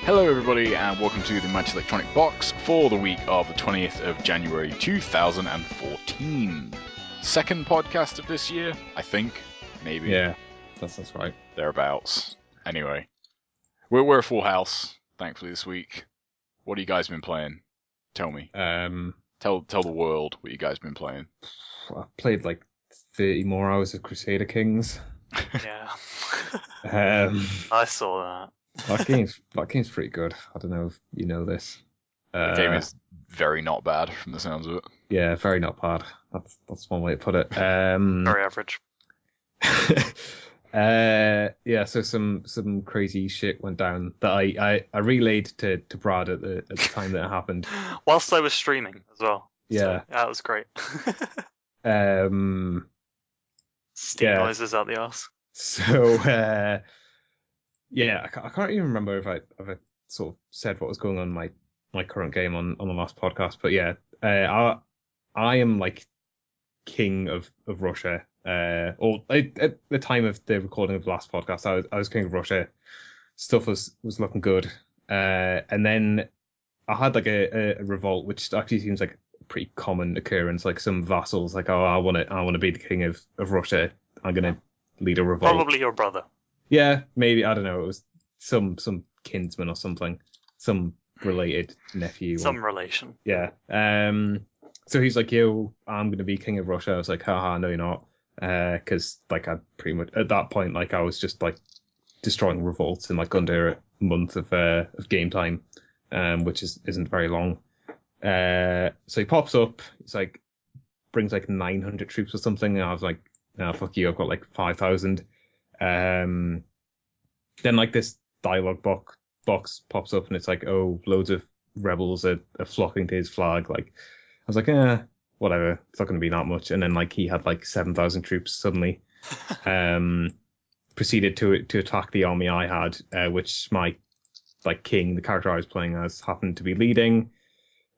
Hello everybody and welcome to the Magic Electronic Box for the week of the 20th of January 2014. Second podcast of this year, I think. Maybe. Yeah, that's right. Thereabouts. Anyway. We're a full house, thankfully, this week. What have you guys been playing? Tell me. Tell the world what you guys been playing. I played like 30 more hours of Crusader Kings. Yeah. I saw that. That game's pretty good. I don't know if you know this. The game is very not bad from the sounds of it. Yeah, very not bad. That's one way to put it. Very average. Yeah, so some crazy shit went down that I relayed to Brad at the time that it happened. Whilst I was streaming as well. Yeah. So, that was great. Steam noises out the arse. So yeah, I can't even remember if I sort of said what was going on in my current game on the last podcast, but yeah, I am like king of Russia. Or at the time of the recording of the last podcast, I was king of Russia. Stuff was looking good, and then I had like a revolt, which actually seems like a pretty common occurrence. Like some vassals, like, oh, I want to be the king of Russia. I'm gonna lead a revolt. Probably your brother. Yeah, maybe, I don't know. It was some kinsman or something, some related nephew. Some relation. Yeah. So he's like, yo, I'm gonna be king of Russia. I was like, haha, no, you're not. Because like I pretty much at that point, like I was just like destroying revolts in like under a month of game time, which isn't very long. So he pops up. He's like, brings like 900 troops or something. And I was like, no, fuck you. I've got like 5,000. Then like this dialogue box pops up and it's like, oh, loads of rebels are flocking to his flag. Like, I was like, whatever, it's not going to be that much. And then like he had like 7,000 troops suddenly. Proceeded to attack the army I had, which my like king, the character I was playing as, happened to be leading,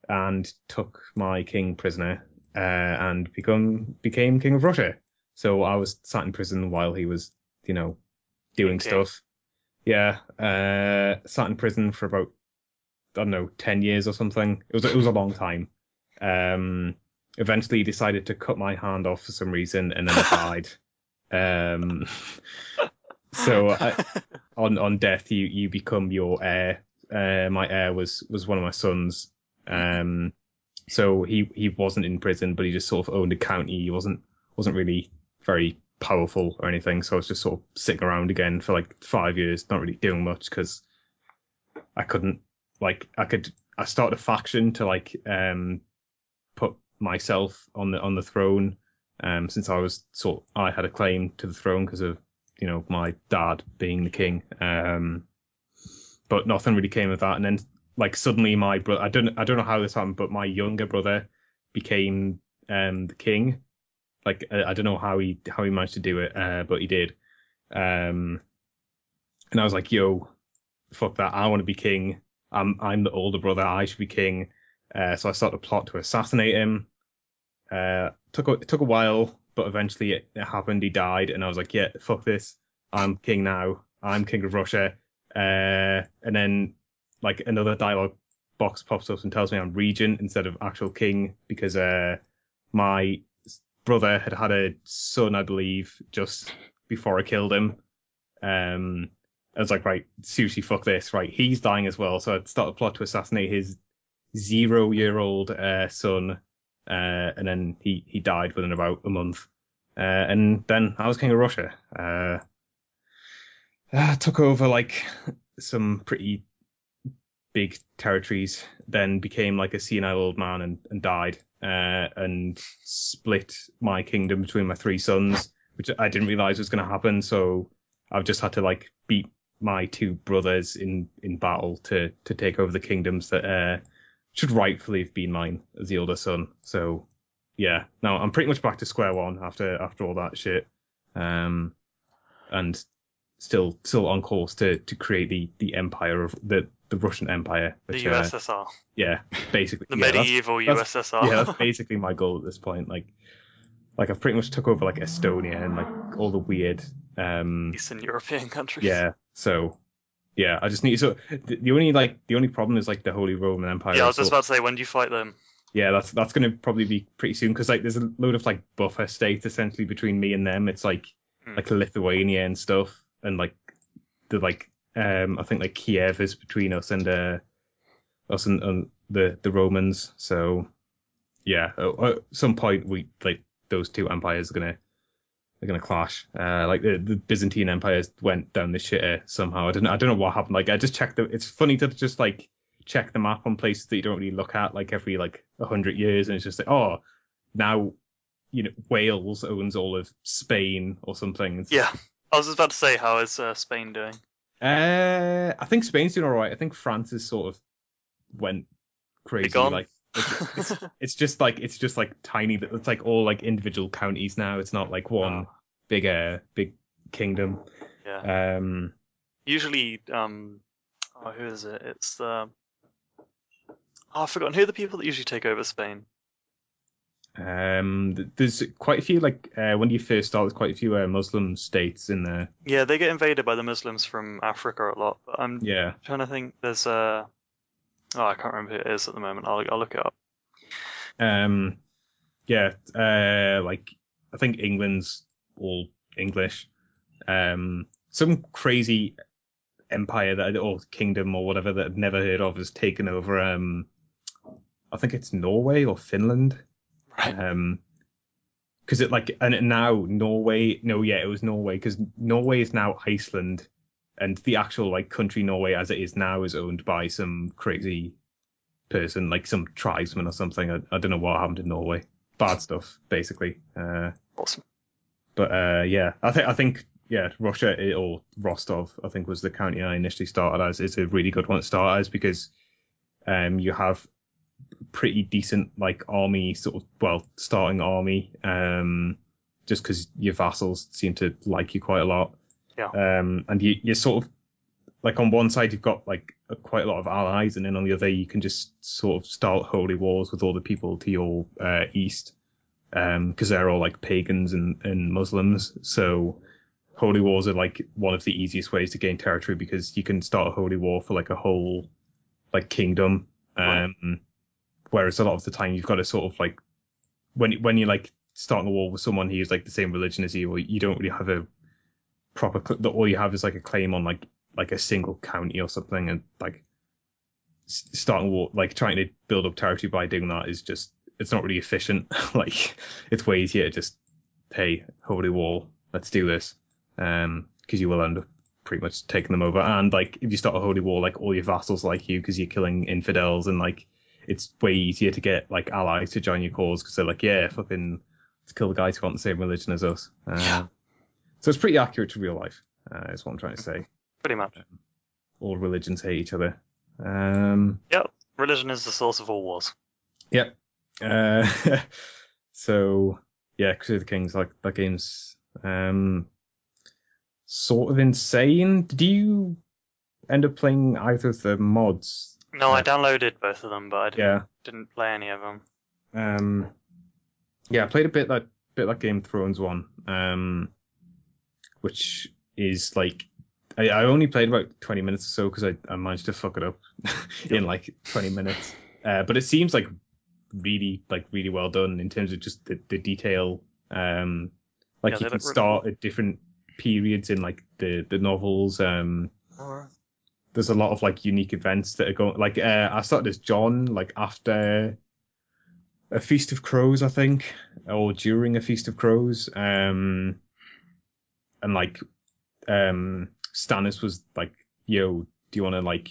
and took my king prisoner, and became king of Russia. So I was sat in prison while he was, doing stuff. Yeah, sat in prison for about, I don't know, 10 years or something. It was a long time. Eventually he decided to cut my hand off for some reason, and then I died. So on death, you become your heir. My heir was one of my sons. So he wasn't in prison, but he just sort of owned a county. He wasn't really very powerful or anything. So I was just sort of sitting around again for like 5 years, not really doing much because I couldn't I started a faction to like put myself on the throne, since I had a claim to the throne because of my dad being the king, but nothing really came of that. And then like suddenly my brother, I don't know how this happened, but my younger brother became the king. Like I don't know how he managed to do it, but he did. And I was like, yo, fuck that, I want to be king. I'm the older brother, I should be king. So I started a plot to assassinate him. It took a while, but eventually it happened. He died, and I was like, yeah, fuck this. I'm king now. I'm king of Russia. And then like another dialogue box pops up and tells me I'm regent instead of actual king because my brother had a son, I believe, just before I killed him. I was like, right, seriously, fuck this. Right, he's dying as well. So I started a plot to assassinate his 0-year-old son. And then he died within about a month. And then I was king of Russia. Took over like some pretty big territories, then became like a senile old man and died. And split my kingdom between my 3 sons, which I didn't realize was going to happen. So I've just had to like beat my 2 brothers in battle to take over the kingdoms that should rightfully have been mine as the older son. So yeah, now I'm pretty much back to square one after all that shit, and still on course to create the empire of the Russian Empire, which, the USSR. Yeah, basically the medieval USSR. Yeah, that's basically my goal at this point. Like I've pretty much took over like Estonia and like all the weird Eastern European countries. Yeah, so Yeah, I just need the only problem is like the Holy Roman Empire. Yeah, I was just about to say, when do you fight them? Yeah, that's going to probably be pretty soon because like there's a load of like buffer states essentially between me and them. It's like Lithuania and stuff, and like the I think like Kiev is between us and the Romans. So yeah, at some point we like those two empires are gonna clash. Like the Byzantine empires went down the shitter somehow. I don't know what happened. Like I just checked it's funny to just like check the map on places that you don't really look at like every like 100 years, and it's just like, oh, now Wales owns all of Spain or something. Yeah, I was just about to say, how is Spain doing? I think Spain's doing all right. I think France is sort of went crazy. Like it's just like tiny. It's like all like individual counties now. It's not like one big kingdom. Yeah. Usually, who is it? It's the I've forgotten who are the people that usually take over Spain. There's quite a few like when you first start, there's quite a few Muslim states in there. Yeah, they get invaded by the Muslims from Africa a lot. But I'm trying to think. There's I can't remember who it is at the moment. I'll look it up. Like I think England's all English. Some crazy empire or kingdom or whatever that I've never heard of has taken over. I think it's Norway or Finland. Right. Because it like and now Norway. No, yeah, it was Norway because Norway is now Iceland, and the actual like country Norway as it is now is owned by some crazy person, like some tribesman or something. I don't know what happened in Norway. Bad stuff, basically. Awesome. But I think Russia or Rostov, I think was the county I initially started as. It's a really good one to start as because you have pretty decent like army starting army, just because your vassals seem to like you quite a lot. Yeah. And you sort of like on one side you've got like quite a lot of allies, and then on the other you can just sort of start holy wars with all the people to your east, because they're all like pagans and Muslims. So holy wars are like one of the easiest ways to gain territory because you can start a holy war for like a whole like kingdom. Right. Whereas a lot of the time you've got to sort of like when you're like starting a war with someone who's like the same religion as you, or you don't really have a proper all you have is like a claim on like a single county or something, and like starting a war, like trying to build up territory by doing that is just, it's not really efficient. Like it's way easier to just, hey, holy war, let's do this, because you will end up pretty much taking them over. And like if you start a holy war, like all your vassals like you because you're killing infidels, and like it's way easier to get like allies to join your cause because they're like, yeah, fucking let's kill the guys who aren't the same religion as us. So it's pretty accurate to real life, is what I'm trying to say. Pretty much. All religions hate each other. Yep, religion is the source of all wars. Yep. So yeah, Crusader of the Kings, like that game's sort of insane. Did you end up playing either of the mods? No, I downloaded both of them, but I didn't play any of them. I played a bit like Game of Thrones one, which is like I only played about 20 minutes or so because I managed to fuck it up in like 20 minutes. But it seems like really well done in terms of just the detail. Like you can start at different periods in like the novels. There's a lot of like unique events that are going. Like I started as Jon like after a Feast of Crows, I think, or during a Feast of Crows. And like Stannis was like, yo, do you want to like,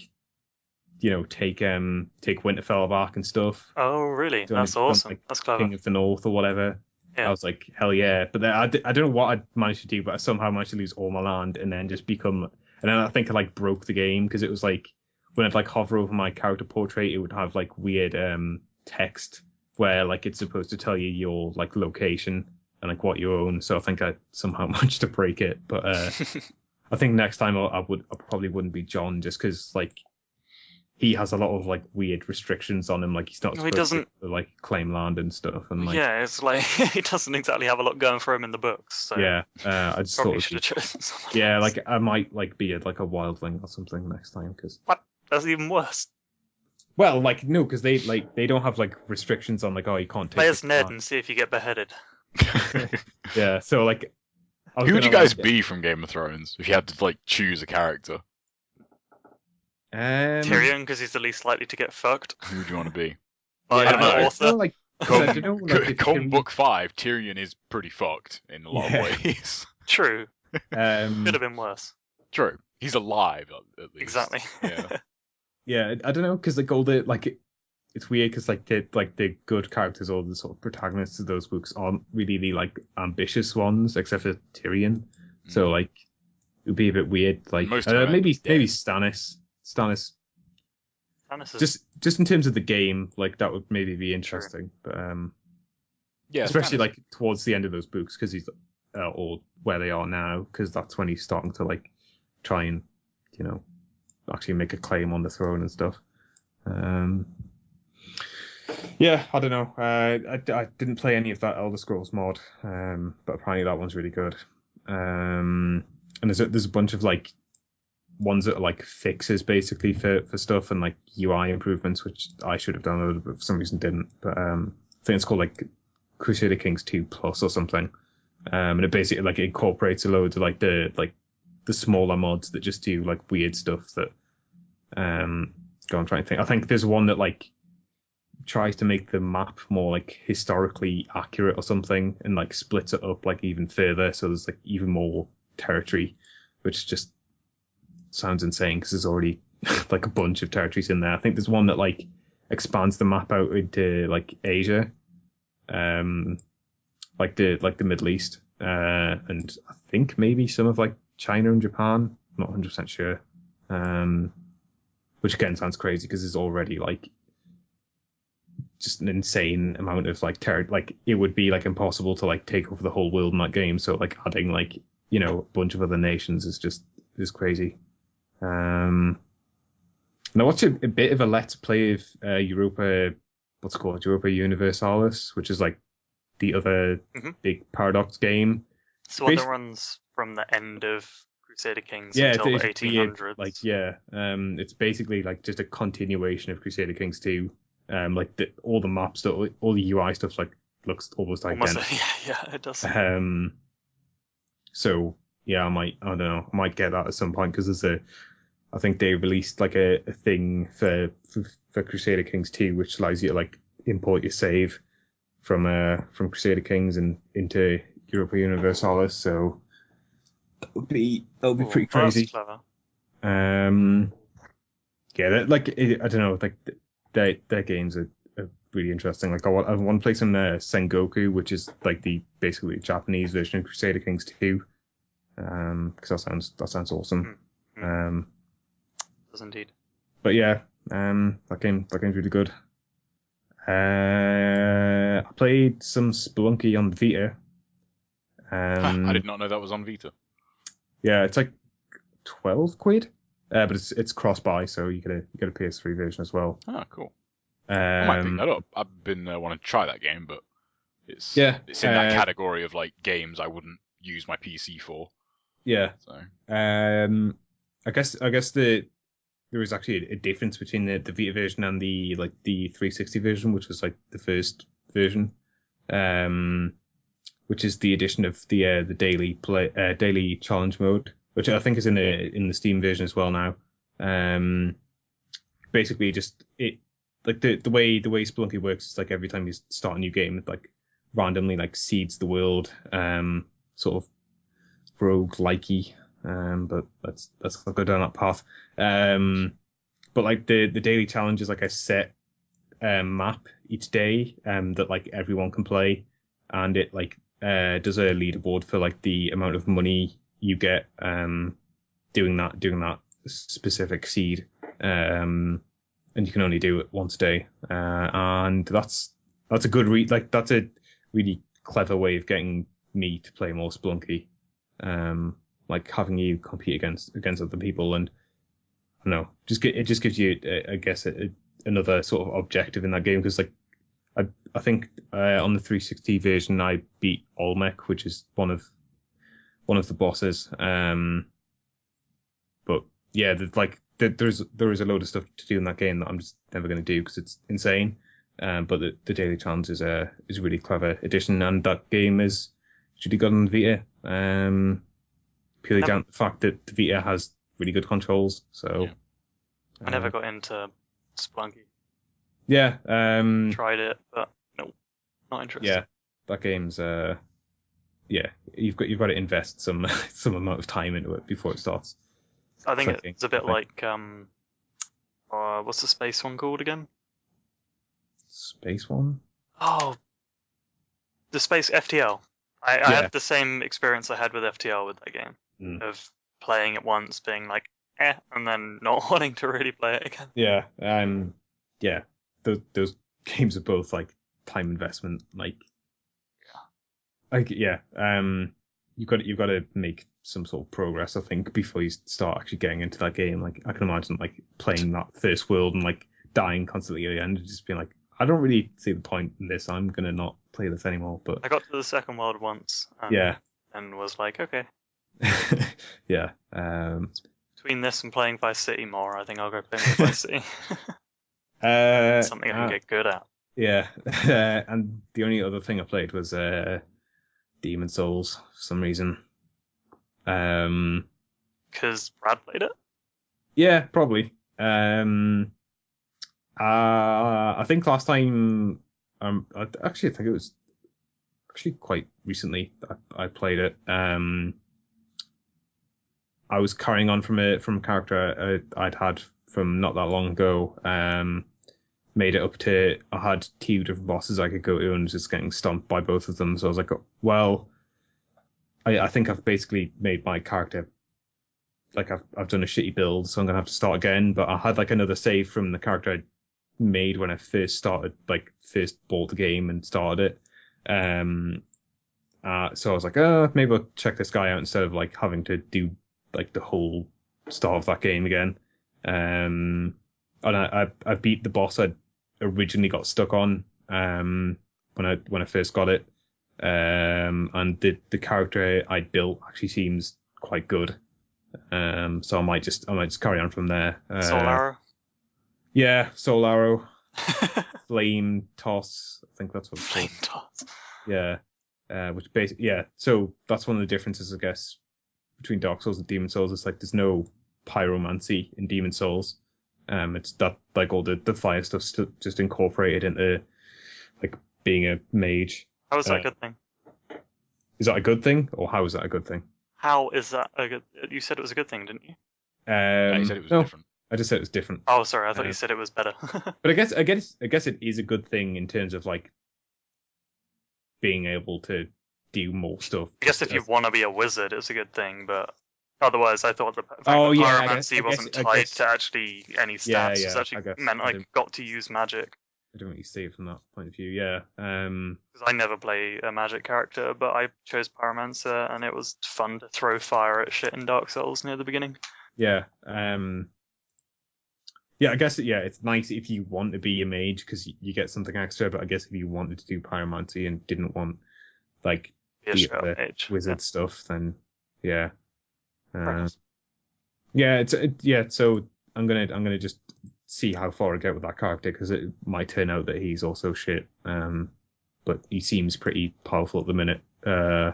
take Winterfell back and stuff? Oh, really? That's awesome. Like, that's clever. King of the North or whatever. Yeah. I was like, hell yeah. But then I don't know what I managed to do, but I somehow managed to lose all my land and then just become. And then I think I like broke the game because it was like when I'd like hover over my character portrait, it would have like weird text where like it's supposed to tell you your like location and like what you own. So I think I somehow managed to break it. But I think next time I probably wouldn't be Jon just because like he has a lot of like weird restrictions on him, like he's not No, he supposed doesn't. to like claim land and stuff, and like Yeah, it's like he doesn't exactly have a lot going for him in the books. So yeah, I just thought probably it'd should be, have chosen someone yeah, else. like I might like be like a wildling or something next time because What? That's even worse. well, like no, because they don't have like restrictions on like oh you can't Play take as the Ned command. and see if you get beheaded. Yeah, so like I was Who would you gonna, guys like, be from Game of Thrones if you had to like choose a character? Tyrion, because he's the least likely to get fucked. Who would you want to be? Like, I don't know. an author. like Come, I don't know, like, if come Tyrion- book 5, Tyrion is pretty fucked in a lot Yeah. of ways. True. Could um have been worse. True. He's alive at least. Exactly. Yeah. yeah, I don't know because like all the like it's weird because like the good characters or the sort of protagonists of those books aren't really the like ambitious ones except for Tyrion. So like it would be a bit weird. Like Most of them maybe end dead. Stannis. Stannis is Just in terms of the game, like that would maybe be interesting. But Yeah. especially Stannis. like towards the end of those books because he's or where they are now because that's when he's starting to like try and actually make a claim on the throne and stuff. Yeah, I don't know. I didn't play any of that Elder Scrolls mod, but apparently that one's really good. And there's a bunch of like ones that are like fixes basically for stuff and like UI improvements, which I should have downloaded, but for some reason didn't. But I think it's called like Crusader Kings 2 Plus or something. And it basically like incorporates a load of like the smaller mods that just do like weird stuff that go on trying to think. I think there's one that like tries to make the map more like historically accurate or something and like splits it up like even further so there's like even more territory, which just sounds insane because there's already like a bunch of territories in there. I think there's one that like expands the map out into like Asia, like the Middle East, and I think maybe some of like China and Japan. I'm not 100% sure. Which again sounds crazy because there's already like just an insane amount of like like it would be like impossible to like take over the whole world in that game. So like adding like a bunch of other nations is crazy. And I watched a bit of a let's play of Europa Universalis, which is like the other big Paradox game. So one that runs from the end of Crusader Kings until the 1800s. Weird, like it's basically like just a continuation of Crusader Kings 2. Like all the map stuff, all the UI stuff like looks almost identical. Yeah, it does. So yeah, I don't know, I might get that at some point because I think they released like a thing for Crusader Kings 2, which allows you to like import your save from Crusader Kings and into Europa Universalis. So that'll be pretty crazy. That's clever. Yeah, I don't know, like their games are really interesting. Like I want to play some Sengoku, which is like the basically Japanese version of Crusader Kings 2. Because that sounds awesome. Does indeed. But yeah, that game's really good. I played some Spelunky on the Vita. I did not know that was on Vita. Yeah, it's like £12, but it's cross-buy, so you get a PS3 version as well. Oh, cool. I might pick that up. I've been wanting to try that game, but it's in that category of like games I wouldn't use my PC for. Yeah. So I guess there was actually a difference between the Vita version and the 360 version, which was like the first version, which is the addition of the daily challenge mode, which I think is in the Steam version as well now. Basically, just it like the way Spelunky works is like every time you start a new game, it like randomly like seeds the world, sort of rogue-likey, but let's not go down that path. But like the daily challenge is like a set map each day that like everyone can play, and it like does a leaderboard for like the amount of money you get doing that specific seed, and you can only do it once a day, and that's a good that's a really clever way of getting me to play more Spelunky. Like having you compete against other people, and don't know, it just gives you, I guess, another sort of objective in that game because like I think on the 360 version I beat Olmec, which is one of the bosses. But yeah, there is a load of stuff to do in that game that I'm just never going to do because it's insane. But the daily challenge is a really clever addition, and that game is really good on the Vita. Purely down to the fact that the Vita has really good controls. So yeah. I never got into Splunky. Yeah. Tried it, but no, not interested. Yeah, that game's yeah, you've got to invest some amount of time into it before it starts. I think it's a bit like what's the space one called again? Space one? Oh, the space FTL. I had the same experience I had with FTL with that game of playing it once, being like, and then not wanting to really play it again. Yeah. Yeah. Those games are both like time investment, you've got to make some sort of progress, I think, before you start actually getting into that game. Like I can imagine like playing that first world and like dying constantly at the end and just being like, I don't really see the point in this. I'm gonna not play this anymore. But I got to the second world once. And was like, okay. Yeah. Between this and playing Vice City more, I think I'll go play Vice City. Something I can get good at. Yeah. And the only other thing I played was Demon Souls for some reason. Because Brad played it? Yeah, probably. I think last time, I think it was actually quite recently that I played it. I was carrying on from a character I'd had from not that long ago. Made it up to, I had 2 different bosses I could go to and was just getting stomped by both of them. So I was like, well, I think I've basically made my character, like I've done a shitty build, so I'm gonna have to start again. But I had like another save from the character I made when I first bought the game and started it. So I was like, maybe I'll check this guy out instead of like having to do like the whole start of that game again. And I beat the boss I originally got stuck on when I first got it. And the character I built actually seems quite good. So I might just carry on from there. Soul Arrow? Yeah, Soul Arrow. Flame Toss, I think that's what it's called. Flame Toss. Yeah. Which basically, yeah. So that's one of the differences, I guess, between Dark Souls and Demon Souls. It's like there's no pyromancy in Demon Souls. It's that like all the fire stuff's just incorporated into like being a mage. How is that a good thing? Is that a good thing, or how is that a good thing? How is that a good? You said it was a good thing, didn't you? You said it was different. I just said it was different. Oh, sorry, I thought you said it was better. But I guess it is a good thing in terms of like being able to do more stuff. I guess if you want to be a wizard, it's a good thing, but otherwise, I thought the fact that pyromancy wasn't tied to actually any stats. It actually meant I got to use magic. I don't really see it from that point of view. Yeah. Because I never play a magic character, but I chose pyromancer, and it was fun to throw fire at shit in Dark Souls near the beginning. Yeah. Yeah, I guess it's nice if you want to be a mage because you get something extra. But I guess if you wanted to do pyromancy and didn't want like the wizard stuff, then yeah. So I'm gonna just see how far I get with that character because it might turn out that he's also shit. But he seems pretty powerful at the minute. I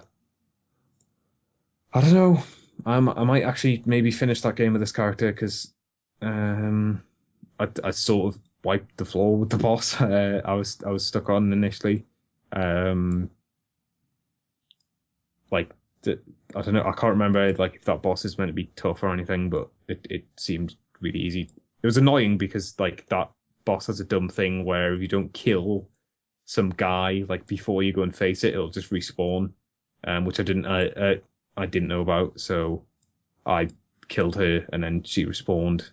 don't know. I might actually maybe finish that game with this character because I sort of wiped the floor with the boss I was stuck on initially. I don't know. I can't remember like if that boss is meant to be tough or anything, but it seemed really easy. It was annoying because like that boss has a dumb thing where if you don't kill some guy like before you go and face it, it'll just respawn, which I didn't know about. So I killed her and then she respawned,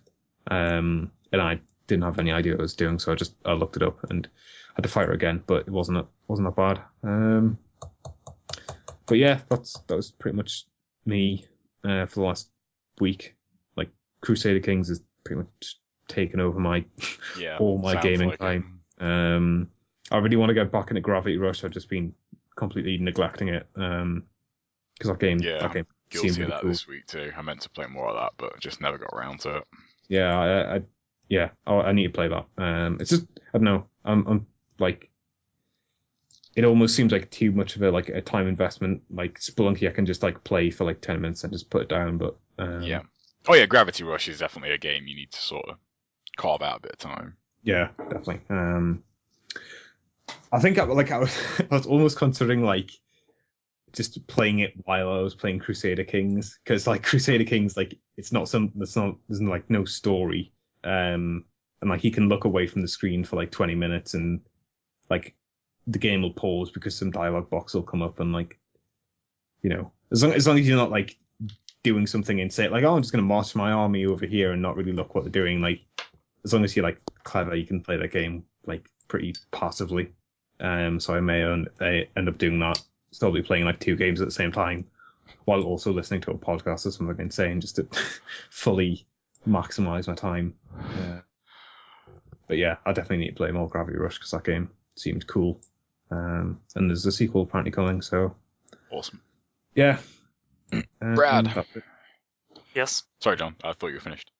and I didn't have any idea what I was doing, so I looked it up and had to fight her again, but it wasn't that bad. But yeah, that was pretty much me for the last week. Like Crusader Kings is pretty much taken over my all my sounds gaming like time. I really want to get back into Gravity Rush. I've just been completely neglecting it because that game Guilty seemed really of that cool. this week too. I meant to play more of that, but just never got around to it. Yeah, I need to play that. It's just I don't know. I'm like, it almost seems like too much of a time investment. Like Spelunky, I can just like play for like 10 minutes and just put it down. But yeah. Oh yeah, Gravity Rush is definitely a game you need to sort of carve out a bit of time. Yeah, definitely. I think I was almost considering like just playing it while I was playing Crusader Kings, because like Crusader Kings, like there's like no story, and like you can look away from the screen for like 20 minutes and like the game will pause because some dialogue box will come up, and like, you know, as long as you're not like doing something insane, like, oh, I'm just gonna march my army over here and not really look what they're doing, like as long as you're like clever, you can play that game like pretty passively. So I may end up doing that. Still be playing like 2 games at the same time while also listening to a podcast or something insane, just to fully maximize my time. But yeah, I definitely need to play more Gravity Rush because that game seemed cool. And there's a sequel apparently coming, so awesome. Yeah. Brad. Yes. Sorry, John. I thought you were finished.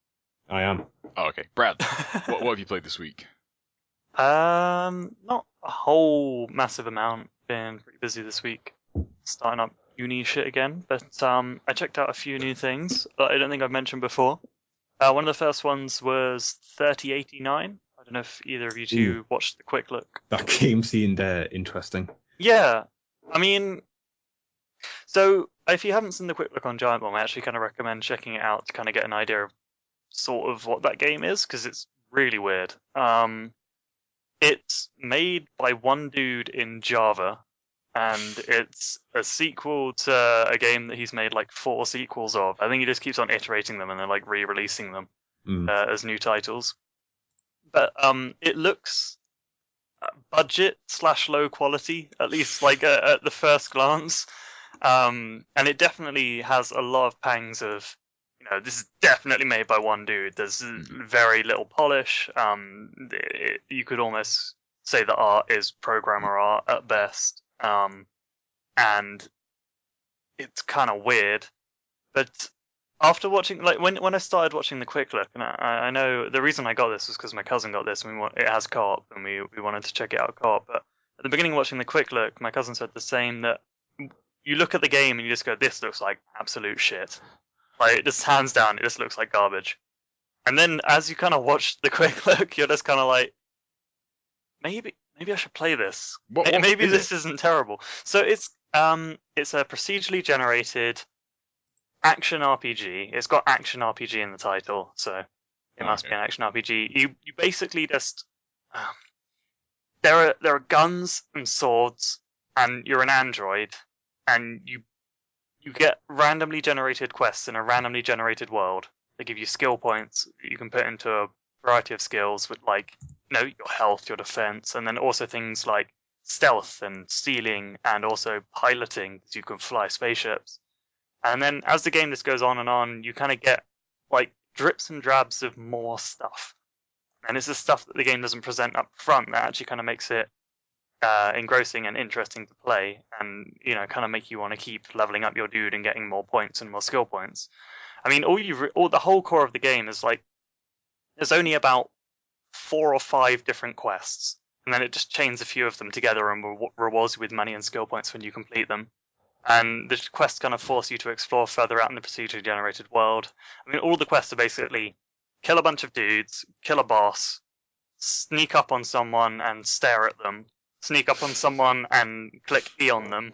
I am. Oh, okay. Brad, what have you played this week? Not a whole massive amount. Been pretty busy this week, starting up uni shit again. But I checked out a few new things that I don't think I've mentioned before. One of the first ones was 3089. I don't know if either of you two watched the quick look. That game seemed interesting. Yeah, I mean, so if you haven't seen the quick look on GiantBomb, I actually kind of recommend checking it out to kind of get an idea of sort of what that game is, because it's really weird. It's made by one dude in Java, and it's a sequel to a game that he's made like 4 sequels of. I think he just keeps on iterating them and then like re-releasing them as new titles. But it looks budget / low quality, at least like at the first glance. And it definitely has a lot of pangs of, you know, this is definitely made by one dude. There's very little polish. You could almost say the art is programmer art at best. And it's kind of weird. But after watching, like when I started watching the quick look, and I know the reason I got this was because my cousin got this, and it has co-op, and we wanted to check it out co-op. But at the beginning of watching the quick look, my cousin said the same, that you look at the game and you just go, this looks like absolute shit. Like, just hands down, it just looks like garbage. And then as you kind of watch the quick look, you're just kind of like, maybe I should play this. Maybe this isn't terrible. So it's a procedurally generated action RPG. It's got action RPG in the title, so it must be an action RPG. You basically just there are guns and swords, and you're an android, and you get randomly generated quests in a randomly generated world. They give you skill points you can put into a variety of skills with, like, you know, your health, your defense, and then also things like stealth and stealing, and also piloting, so you can fly spaceships. And then as the game just goes on, you kind of get like drips and drabs of more stuff. And it's the stuff that the game doesn't present up front that actually kind of makes it engrossing and interesting to play, and, you know, kind of make you want to keep leveling up your dude and getting more points and more skill points. I mean, the whole core of the game is like, there's only about 4 or 5 different quests, and then it just chains a few of them together and rewards you with money and skill points when you complete them. And the quests kind of force you to explore further out in the procedurally generated world. I mean, all the quests are basically kill a bunch of dudes, kill a boss, sneak up on someone and stare at them, sneak up on someone and click E on them,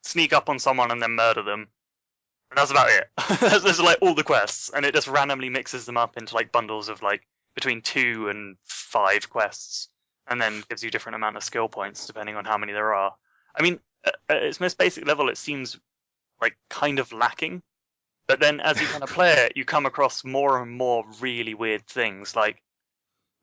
sneak up on someone and then murder them. And that's about it. Those are like all the quests, and it just randomly mixes them up into like bundles of like between 2 and 5 quests, and then gives you different amount of skill points depending on how many there are. I mean, at its most basic level, it seems like kind of lacking. But then as you kind of play it, you come across more and more really weird things. Like,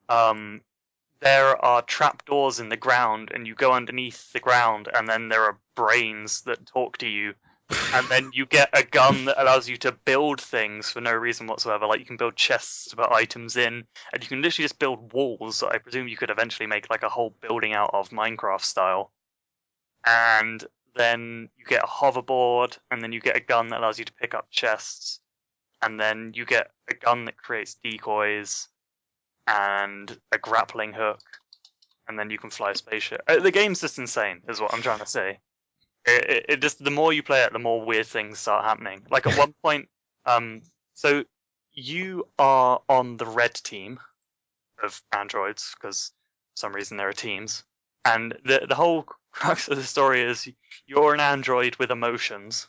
there are trapdoors in the ground, and you go underneath the ground, and then there are brains that talk to you And then you get a gun that allows you to build things for no reason whatsoever. Like you can build chests to put items in, and you can literally just build walls that I presume you could eventually make like a whole building out of Minecraft style. And then you get a hoverboard, and then you get a gun that allows you to pick up chests, and then you get a gun that creates decoys, and a grappling hook, and then you can fly a spaceship. The game's just insane, is what I'm trying to say. It just, the more you play it, the more weird things start happening. Like at one point, so you are on the red team of androids, because for some reason there are teams, and the whole crux of the story is you're an android with emotions.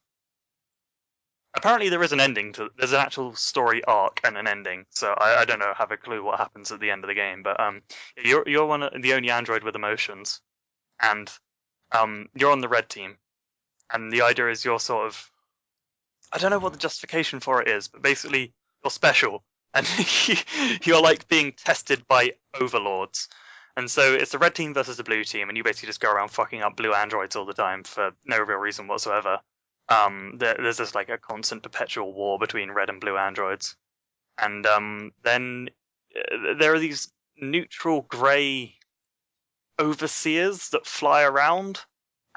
Apparently there is an ending there's an actual story arc and an ending, so I don't know, have a clue what happens at the end of the game, but you're one of the only android with emotions, and you're on the red team. And the idea is you're sort of, I don't know what the justification for it is, but basically you're special, and you're like being tested by overlords. And so it's the red team versus the blue team, and you basically just go around fucking up blue androids all the time for no real reason whatsoever. There's just like a constant perpetual war between red and blue androids. And then there are these neutral grey overseers that fly around.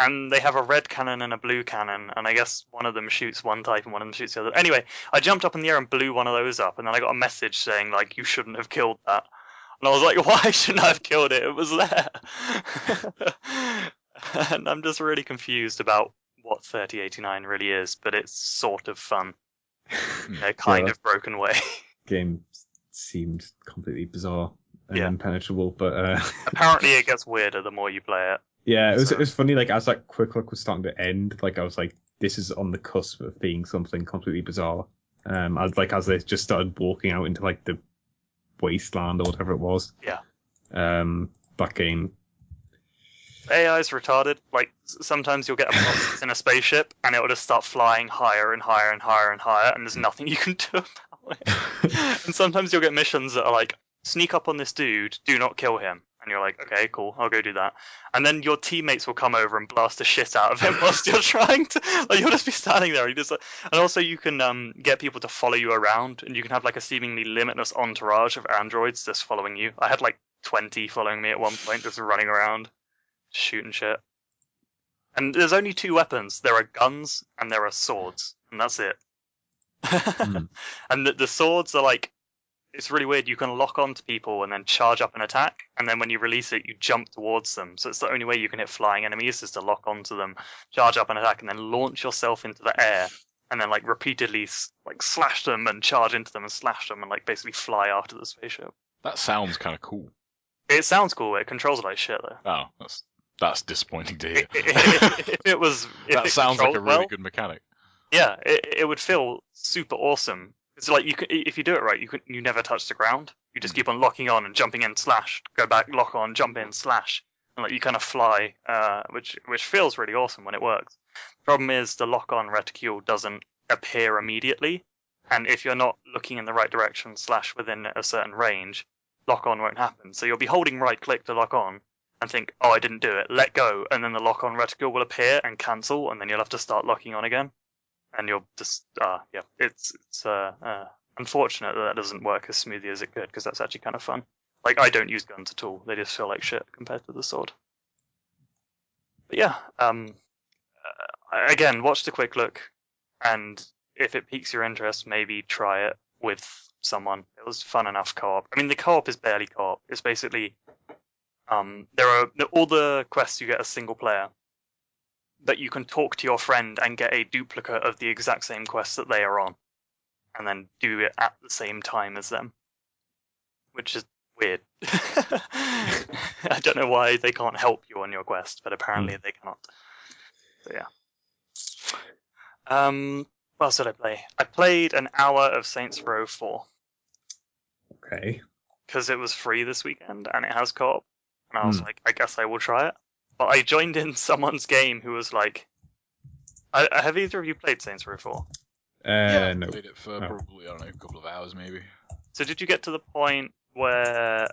And they have a red cannon and a blue cannon, and I guess one of them shoots one type and one of them shoots the other. Anyway, I jumped up in the air and blew one of those up, and then I got a message saying, like, you shouldn't have killed that. And I was like, why shouldn't I have killed it? It was there. And I'm just really confused about what 3089 really is, but it's sort of fun. In a kind of broken way. Game seemed completely bizarre and impenetrable, but... Apparently it gets weirder the more you play it. Yeah, it was funny, like, as that quick look was starting to end, like, I was like, this is on the cusp of being something completely bizarre. As they just started walking out into, like, the wasteland or whatever it was. Yeah. That game. AI is retarded. Like, sometimes you'll get a boss in a spaceship, and it will just start flying higher and higher and higher and higher, and there's nothing you can do about it. And sometimes you'll get missions that are like, sneak up on this dude, do not kill him. And you're like, okay, cool, I'll go do that. And then your teammates will come over and blast the shit out of him whilst you're trying to... Like, you'll just be standing there. And also you can get people to follow you around, and you can have like a seemingly limitless entourage of androids just following you. I had like 20 following me at one point, just running around, shooting shit. And there's only 2 weapons. There are guns and there are swords, and that's it. And the swords are like... It's really weird. You can lock onto people and then charge up an attack, and then when you release it, you jump towards them. So it's the only way you can hit flying enemies is to lock onto them, charge up an attack, and then launch yourself into the air, and then like repeatedly like slash them and charge into them and slash them and like basically fly after the spaceship. That sounds kind of cool. It sounds cool. It controls like shit though. Oh, that's disappointing to hear. That sounds like a really good mechanic. Yeah, it would feel super awesome. It's like if you do it right, you never touch the ground. You just keep on locking on and jumping in, slash, go back, lock on, jump in, slash, and like you kind of fly, which feels really awesome when it works. Problem is the lock on reticule doesn't appear immediately, and if you're not looking in the right direction, slash within a certain range, lock on won't happen. So you'll be holding right click to lock on and think, oh, I didn't do it, let go, and then the lock on reticule will appear and cancel, and then you'll have to start locking on again. And you'll just, it's unfortunate that doesn't work as smoothly as it could, because that's actually kind of fun. Like, I don't use guns at all. They just feel like shit compared to the sword. But yeah, again, watch the quick look, and if it piques your interest, maybe try it with someone. It was fun enough co-op. I mean, the co-op is barely co-op. It's basically, there are all the quests you get as single player, that you can talk to your friend and get a duplicate of the exact same quest that they are on, and then do it at the same time as them, which is weird. I don't know why they can't help you on your quest, but apparently they cannot. So yeah. What else did I play? I played an hour of Saints Row 4. Okay. Because it was free this weekend and it has co-op, and I was like, I guess I will try it. But I joined in someone's game who was like, have either of you played Saints Row 4? Yeah, no. I played it for probably, I don't know, a couple of hours maybe. So did you get to the point where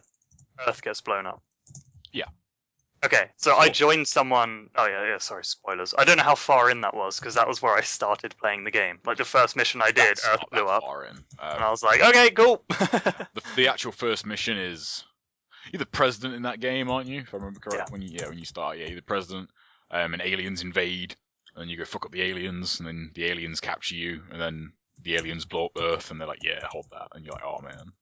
Earth gets blown up? Yeah. Okay, so I joined someone. Oh yeah, sorry, spoilers. I don't know how far in that was because that was where I started playing the game. Like the first mission I did, Earth blew up, and I was like, okay, cool. the actual first mission is you're the president in that game, aren't you? If I remember correct, Yeah. when you start, you're the president, and aliens invade, and then you go fuck up the aliens, and then the aliens capture you, and then the aliens blow up Earth, and they're like, yeah, hold that, and you're like, oh man.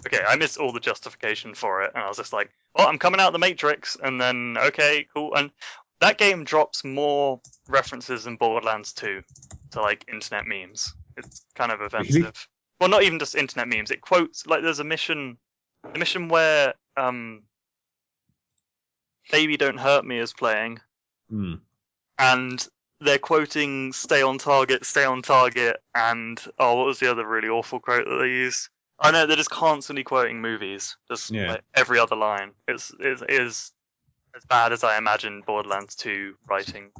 Okay, I missed all the justification for it, and I was just like, well, I'm coming out of the Matrix, and then, okay, cool. And that game drops more references than Borderlands 2 to, like, internet memes. It's kind of offensive. Really? Well, not even just internet memes. It quotes, like, there's a mission where Baby Don't Hurt Me is playing, and they're quoting Stay on Target, and, what was the other really awful quote that they used? I know they're just constantly quoting movies, just like every other line. It is as bad as I imagined Borderlands 2 writing.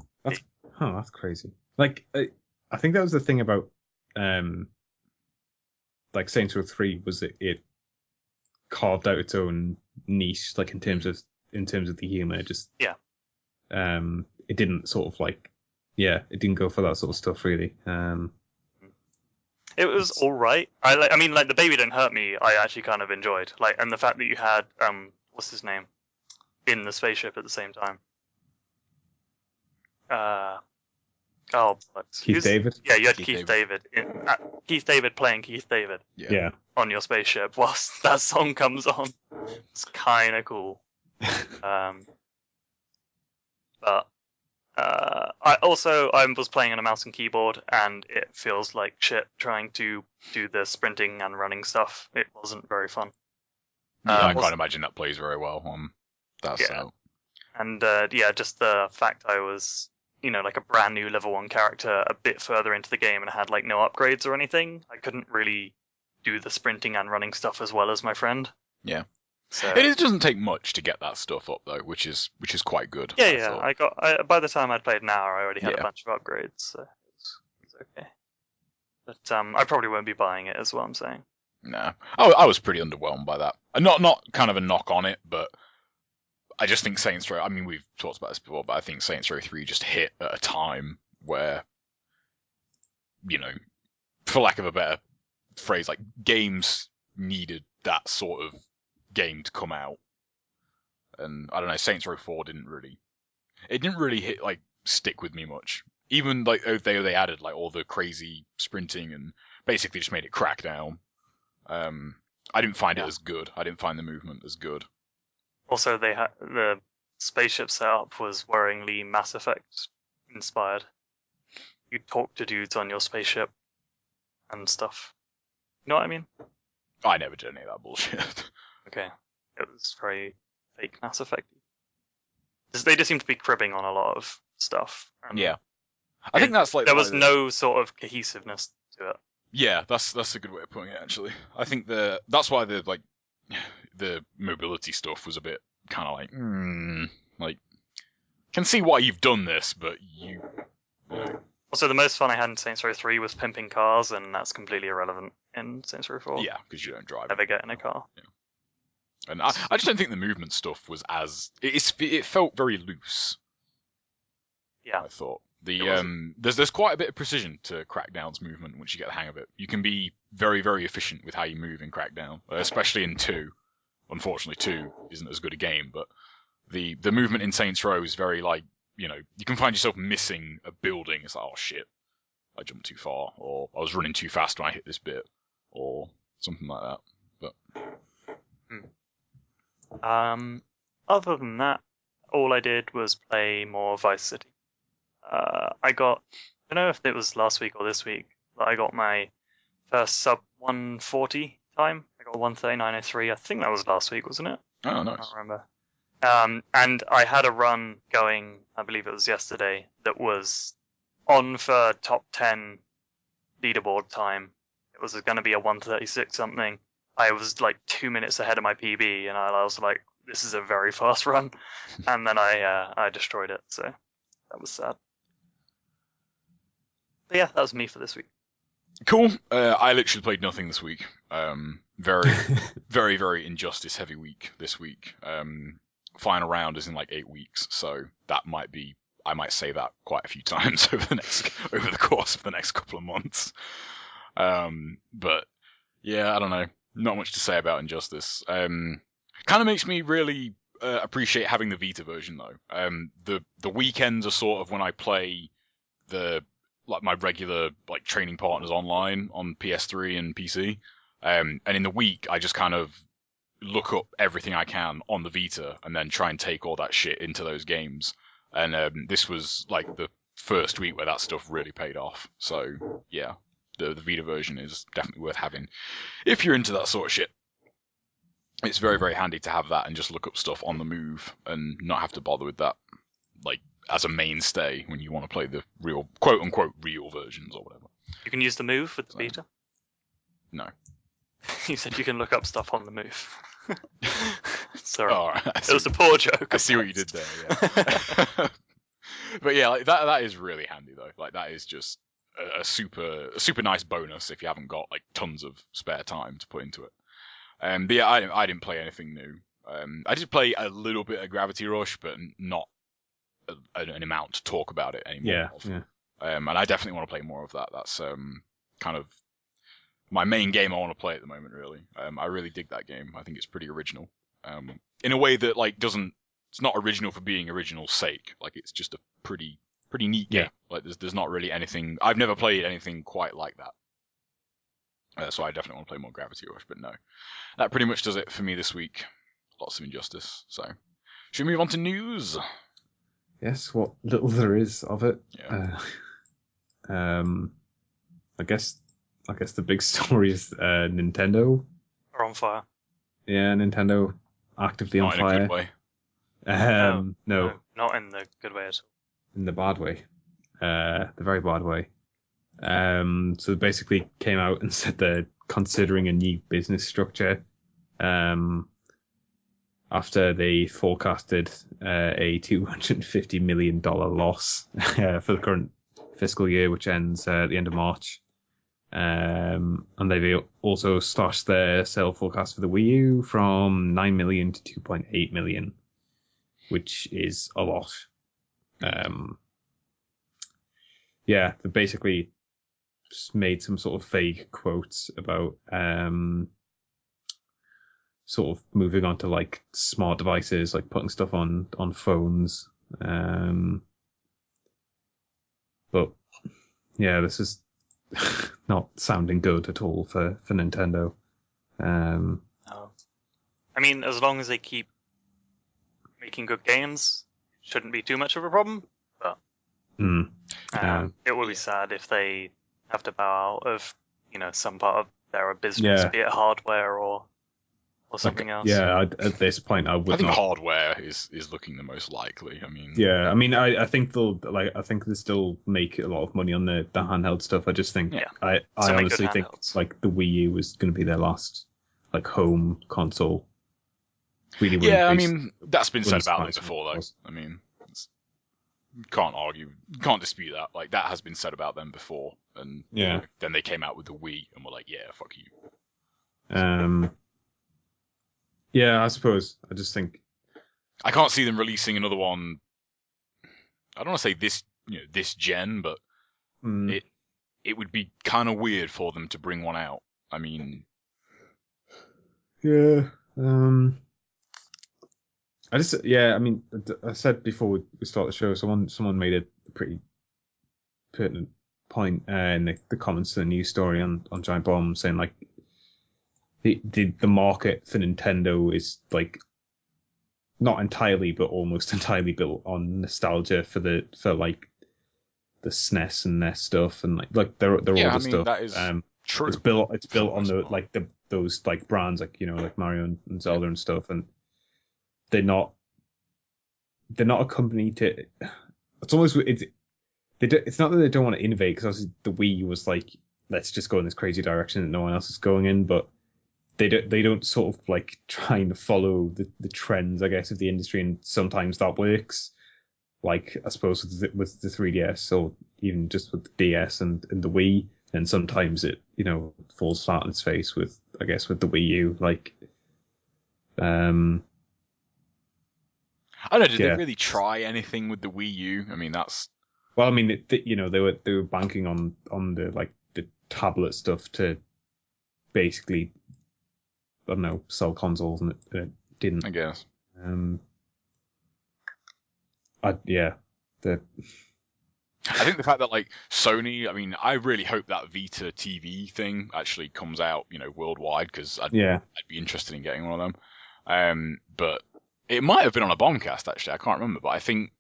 That's crazy. Like, I think that was the thing about, like Saints Row 3 was that it carved out its own niche, like in terms of the humor. Just it didn't sort of like, it didn't go for that sort of stuff really. It was all right. I mean, like the Baby Don't Hurt Me, I actually kind of enjoyed. Like, and the fact that you had what's his name in the spaceship at the same time. Keith David. Yeah, you had Keith David. Keith David playing Keith David. Yeah. On your spaceship whilst that song comes on. It's kind of cool. But. I was playing on a mouse and keyboard, and it feels like shit trying to do the sprinting and running stuff. It wasn't very fun. I can't imagine that plays very well on that side. And just the fact I was, like a brand new level 1 character a bit further into the game and had like no upgrades or anything, I couldn't really do the sprinting and running stuff as well as my friend. Yeah. So, it doesn't take much to get that stuff up though, which is quite good. Yeah. By the time I'd played an hour, I already had a bunch of upgrades, so it's okay. But I probably won't be buying it, is what I'm saying. No, I was pretty underwhelmed by that. Not kind of a knock on it, but I just think Saints Row. I mean, we've talked about this before, but I think Saints Row 3 just hit at a time where, for lack of a better phrase, like games needed that sort of game to come out, and I don't know, Saints Row 4 didn't really hit, like, stick with me much. Even like they added like all the crazy sprinting and basically just made it Crackdown. I didn't find it as good. I didn't find the movement as good. Also, they had the spaceship setup was worryingly Mass Effect inspired. You talk to dudes on your spaceship and stuff. You know what I mean? I never did any of that bullshit. Okay. It was very fake Mass Effect. They just seem to be cribbing on a lot of stuff. Yeah. I think that's like... There was no sort of cohesiveness to it. Yeah, that's a good way of putting it, actually. I think that's why the mobility stuff was a bit kind of like, can see why you've done this, but you... Also, the most fun I had in Saints Row 3 was pimping cars, and that's completely irrelevant in Saints Row 4. Yeah, because you don't drive. Never get in a car. Yeah. And I just don't think the movement stuff was as... It felt very loose. Yeah. I thought. There's quite a bit of precision to Crackdown's movement once you get the hang of it. You can be very, very efficient with how you move in Crackdown, especially in 2. Unfortunately, 2 isn't as good a game, but the movement in Saints Row is very, like, you can find yourself missing a building. It's like, oh shit, I jumped too far, or I was running too fast when I hit this bit, or something like that. But other than that, all I did was play more Vice City. I don't know if it was last week or this week, but I got my first sub 140 time. I got 139.03. I think that was last week, wasn't it? Oh, nice. I can't remember. And I had a run going, I believe it was yesterday, that was on for top 10 leaderboard time. It was going to be a 136 something. I was like 2 minutes ahead of my PB, and I was like, this is a very fast run. And then I destroyed it, so that was sad. But yeah, that was me for this week. Cool. I literally played nothing this week. Very, very, very Injustice heavy week this week. final round is in like 8 weeks, so I might say that quite a few times over the course of the next couple of months. But yeah, I don't know. Not much to say about Injustice. Kind of makes me really appreciate having the Vita version though. The weekends are sort of when I play my regular like training partners online on PS3 and PC. And in the week, I just kind of look up everything I can on the Vita and then try and take all that shit into those games. And this was like the first week where that stuff really paid off. So yeah, the Vita version is definitely worth having if you're into that sort of shit. It's very, very handy to have that and just look up stuff on the move and not have to bother with that, like, as a mainstay when you want to play the real, quote-unquote, real versions or whatever. You can use the move with the Vita? No. You said you can look up stuff on the move. Sorry. Oh, right. It was a poor joke. I see what you did there, yeah. But yeah, like, that is really handy, though. Like, that is just a super nice bonus if you haven't got, like, tons of spare time to put into it. But yeah, I didn't play anything new. I did play a little bit of Gravity Rush, but not an amount to talk about it anymore. Yeah. And I definitely want to play more of that. That's kind of my main game I want to play at the moment, really. I really dig that game. I think it's pretty original. In a way that like it's not original for being original's sake. Like it's just a pretty neat game. Like there's not really anything. I've never played anything quite like that. So I definitely want to play more Gravity Rush, but no. That pretty much does it for me this week. Lots of Injustice. So, should we move on to news? Yes, what little there is of it. Yeah. I guess the big story is Nintendo. Are on fire. Yeah, Nintendo actively Not on in fire. a good way. No, not in the good way at all. in the bad way. The very bad way. So they basically came out and said they're considering a new business structure after they forecasted a $250 million loss for the current fiscal year, which ends at the end of March. And they've also slashed their sale forecast for the Wii U from 9 million to 2.8 million, which is a lot. Yeah, they basically made some sort of vague quotes about sort of moving on to like smart devices, like putting stuff on phones. But yeah, this is not sounding good at all for Nintendo. No. I mean, as long as they keep making good games, it shouldn't be too much of a problem. But it would be sad if they have to bow out of, some part of their business, be it hardware or something else. Yeah, at this point, I think hardware is looking the most likely. I mean, yeah, I mean, I think I think they still make a lot of money on the handheld stuff. I just think, I honestly think like the Wii U was going to be their last like home console. Really, I mean, that's been said about them before, though. I mean, can't argue, can't dispute that. Like that has been said about them before, and then they came out with the Wii and were like, yeah, fuck you. Yeah, I suppose. I just think I can't see them releasing another one. I don't want to say this gen, but it would be kind of weird for them to bring one out. I mean, yeah. I mean, I said before we start the show, someone made a pretty pertinent point in the comments to the news story on GiantBomb, saying like the market for Nintendo is like not entirely, but almost entirely built on nostalgia for like the SNES and NES stuff, and like their older stuff. That is true. It's built on those like brands like like Mario and Zelda and stuff, and they're not a company to. It's almost it's not that they don't want to innovate, because obviously the Wii was like, let's just go in this crazy direction that no one else is going in, but they don't sort of like trying to follow the trends, I guess, of the industry, and sometimes that works. Like I suppose with the 3DS, or even just with the DS and the Wii, and sometimes it falls flat on its face with, I guess, with the Wii U. Like, I don't know. I just think, I don't know. I think Nintendo, like, I think they're still making a lot of money on the handheld stuff. I just think, I I don't know. Did they really try anything with the Wii U? I mean, that's. Well, I mean, they were banking on the the tablet stuff to basically, I don't know, sell consoles, and it didn't. I guess. I think the fact that like Sony, I mean, I really hope that Vita TV thing actually comes out, worldwide, because I'd be interested in getting one of them. But it might have been on a Bombcast actually. I can't remember, but I think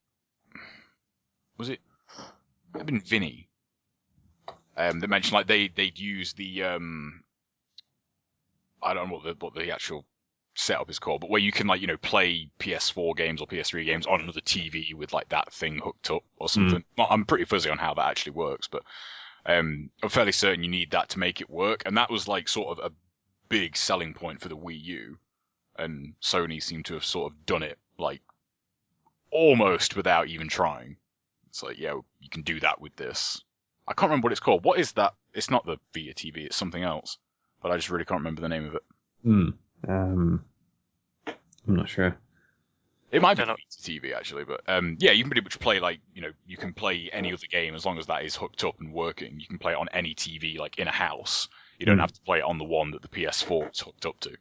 it might have been Vinny that mentioned like they'd use the I don't know what the actual setup is called, but where you can play PS4 games or PS3 games on another TV with like that thing hooked up or something. Well, I'm pretty fuzzy on how that actually works, but I'm fairly certain you need that to make it work, and that was like sort of a big selling point for the Wii U, and Sony seemed to have sort of done it like almost without even trying. It's like, yeah, you can do that with this. I can't remember what it's called. What is that? It's not the Vita TV, it's something else, but I just really can't remember the name of it. I'm not sure. It might be Vita TV actually, but yeah, you can pretty much play you can play any other game as long as that is hooked up and working. You can play it on any TV, like in a house. You don't have to play it on the one that the PS4 is hooked up to.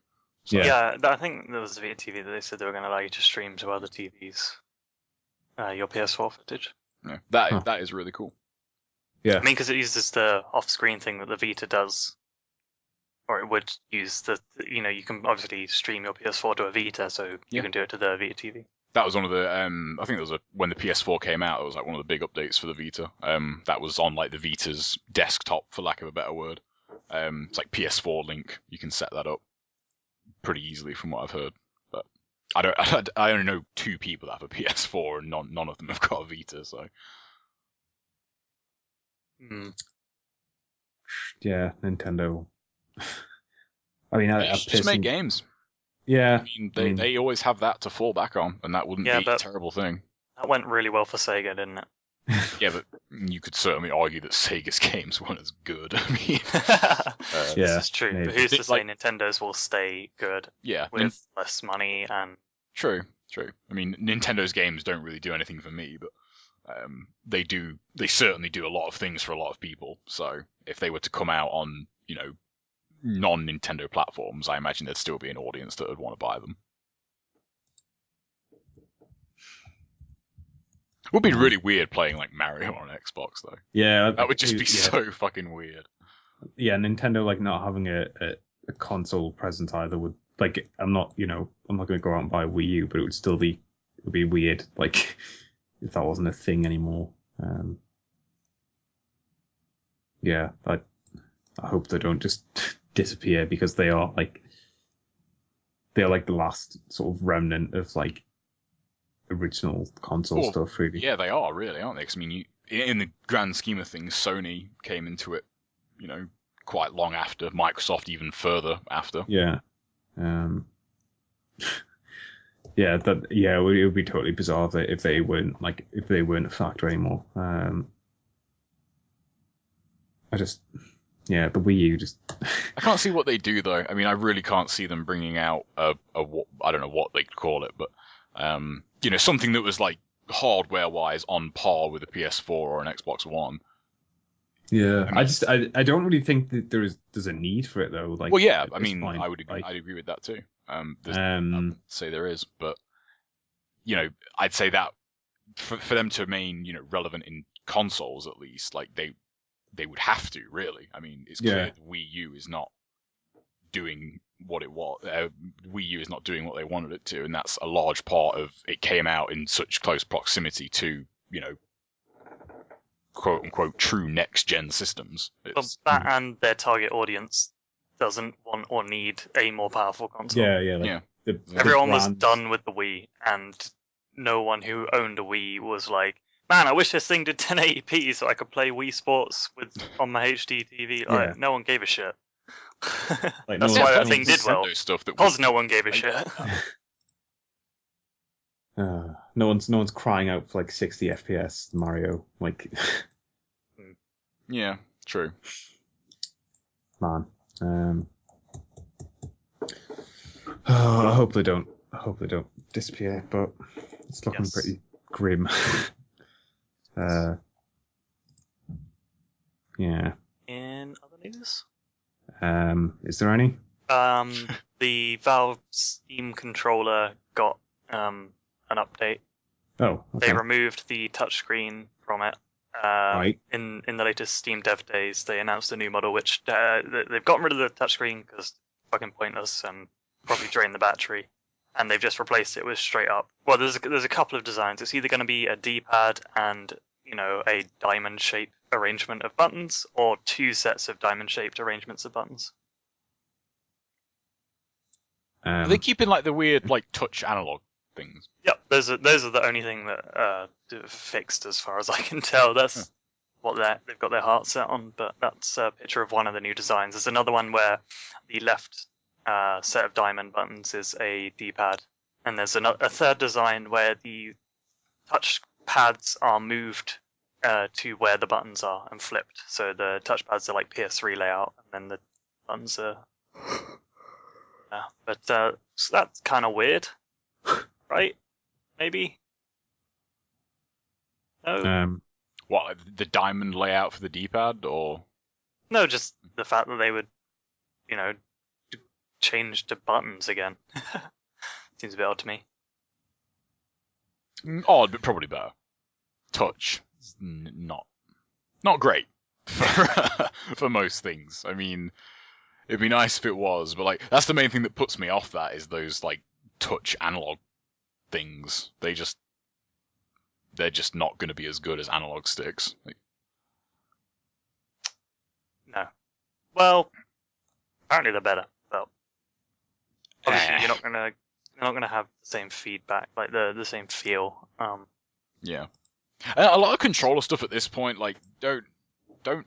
So, yeah, I think there was a Vita TV that they said they were going to allow you to stream to other TVs your PS4 footage. Yeah, that is really cool. Yeah, I mean, because it uses the off-screen thing that the Vita does. Or it would use you can obviously stream your PS4 to a Vita, so you can do it to the Vita TV. That was one of the, I think it was when the PS4 came out, it was like one of the big updates for the Vita. That was on like the Vita's desktop, for lack of a better word. It's like PS4 Link. You can set that up pretty easily from what I've heard. But I only know 2 people that have a PS4, and none of them have got a Vita, so. Yeah, Nintendo. I mean, just make games. Yeah, I mean, they always have that to fall back on, and that wouldn't be a terrible thing. That went really well for Sega, didn't it? Yeah, but you could certainly argue that Sega's games weren't as good. I mean, this is true. Maybe. But who's to say Nintendo's will stay good? Yeah, with less money and. True. I mean, Nintendo's games don't really do anything for me, but they certainly do a lot of things for a lot of people. So if they were to come out on non-Nintendo platforms, I imagine there'd still be an audience that would want to buy them. It would be really weird playing like Mario on an Xbox, though. Yeah, that would just be so fucking weird. Yeah, Nintendo like not having a console presence either would I'm not going to go out and buy a Wii U, but it would be weird like if that wasn't a thing anymore. Yeah, I hope they don't just disappear, because they are like the last sort of remnant of like original console stuff, really. Yeah, they are really, aren't they? 'Cause, I mean, in the grand scheme of things, Sony came into it, quite long after. Microsoft even further after. Yeah. It would be totally bizarre if they weren't a factor anymore. The Wii U just. I can't see what they do though. I mean, I really can't see them bringing out I don't know what they'd call it, but something that was like hardware wise on par with a PS4 or an Xbox One. Yeah, I don't really think that there's a need for it though. Like, well, yeah, I mean, I would agree with that too. I'd say there is, but I'd say that for them to remain relevant in consoles at least, like they would have to really. I mean, it's clear the Wii U is not doing what it was. Wii U is not doing what they wanted it to, and that's a large part of it. Came out in such close proximity to quote unquote true next gen systems. That and their target audience doesn't want or need a more powerful console. Yeah. Everyone was done with the Wii, and no one who owned a Wii was like, man, I wish this thing did 1080p so I could play Wii Sports on my HD TV. Like, no one gave a shit. That's why that thing did well. Because no one gave a shit. No one's crying out for like 60 FPS Mario. Like, yeah, true. Man, I hope they don't disappear, but It's looking pretty grim. Yeah. In other news, is there any? the Valve Steam controller got an update. Oh, okay. They removed the touchscreen from it. Right. In the latest Steam Dev Days, they announced a new model which they've gotten rid of the touchscreen because it's fucking pointless and probably drain the battery, and they've just replaced it with straight up. Well, there's a couple of designs. It's either going to be a D-pad and a diamond-shaped arrangement of buttons, or two sets of diamond-shaped arrangements of buttons. Are they keeping like the weird like touch analog things? Yep, those are the only thing that fixed as far as I can tell. That's what they've got their heart set on. But that's a picture of one of the new designs. There's another one where the left set of diamond buttons is a D-pad, and there's a third design where the touch pads are moved to where the buttons are and flipped. So the touch pads are like PS3 layout, and then the buttons are. But so that's kind of weird, right? Maybe. No. What, the diamond layout for the D-pad, or? No, just the fact that they would, change to buttons again. Seems a bit odd to me. Odd, but probably better. Touch, not great for most things. I mean, it'd be nice if it was, but like that's the main thing that puts me off. That is those like touch analog things. They're just not going to be as good as analog sticks. No. Well, apparently they're better. But obviously you're not gonna have the same feedback, like the same feel. Yeah. And a lot of controller stuff at this point, like don't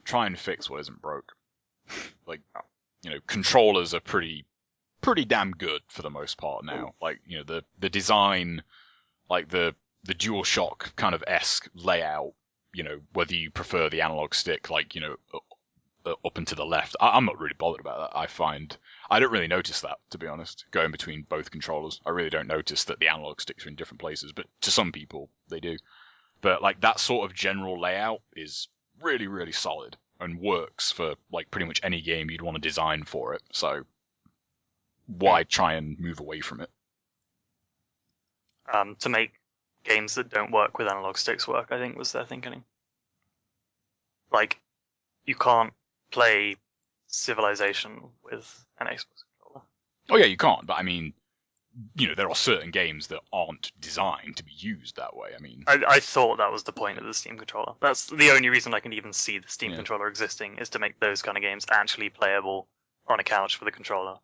try and fix what isn't broke. Like, controllers are pretty damn good for the most part now. Like, the design, like the DualShock kind of esque layout, whether you prefer the analog stick, like, up and to the left. I'm not really bothered about that. I don't really notice that, to be honest, going between both controllers. I really don't notice that the analog sticks are in different places, but to some people, they do. But, like, that sort of general layout is really, really solid and works for, like, pretty much any game you'd want to design for it. So, why try and move away from it? To make games that don't work with analog sticks work, I think was their thinking. Like, you can't play Civilization with an Xbox controller. Oh yeah, you can't, but I mean, there are certain games that aren't designed to be used that way. I mean, I thought that was the point of the Steam controller. That's the only reason I can even see the Steam controller existing, is to make those kind of games actually playable on a couch with a controller.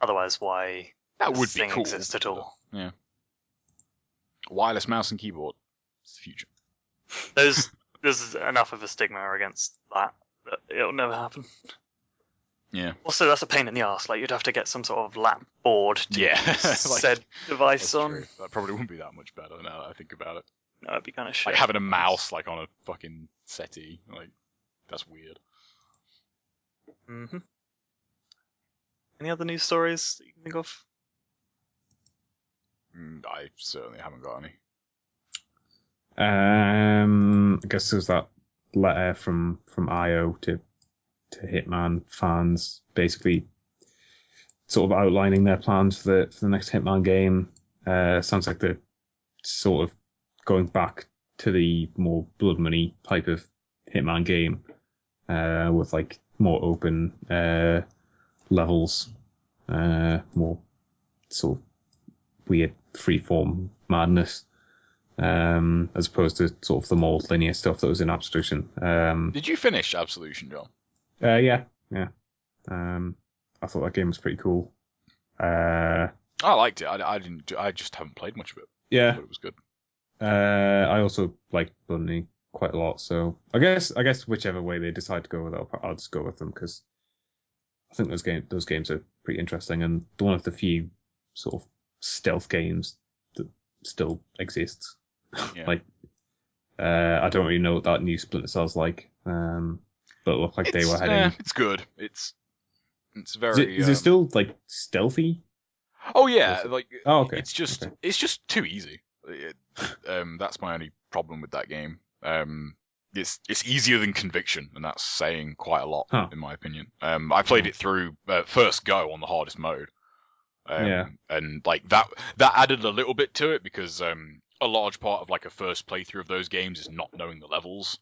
Otherwise, why that would be cool. Exist at all? Yeah. Wireless mouse and keyboard. It's the future. There's enough of a stigma against that it'll never happen. Yeah. Also, that's a pain in the arse. Like, you'd have to get some sort of lap board to use said device on. True. That probably wouldn't be that much better now that I think about it. No, it'd be kind of shit. Like having a mouse like on a fucking settee, like that's weird. Mhm. Any other news stories that you can think of? I certainly haven't got any. I guess there's that letter from IO to Hitman fans, basically sort of outlining their plans for the next Hitman game. Sounds like they're sort of going back to the more blood money type of Hitman game, with like more open levels, more sort of weird freeform madness, as opposed to sort of the more linear stuff that was in Absolution. Did you finish Absolution, John? Yeah. I thought that game was pretty cool. I liked it. I didn't. I just haven't played much of it. Yeah, but it was good. I also like Bunny quite a lot, so I guess whichever way they decide to go with it, I'll just go with them, because I think those games are pretty interesting, and one of the few sort of stealth games that still exists. Yeah. Like, I don't really know what that new Splinter Cell's like, but it looked like they were heading. It's good. It's very. Is it still like stealthy? Oh yeah, like okay. it's just too easy. That's my only problem with that game. It's easier than Conviction, and that's saying quite a lot in my opinion. I played it through first go on the hardest mode. And like that added a little bit to it because a large part of like a first playthrough of those games is not knowing the levels.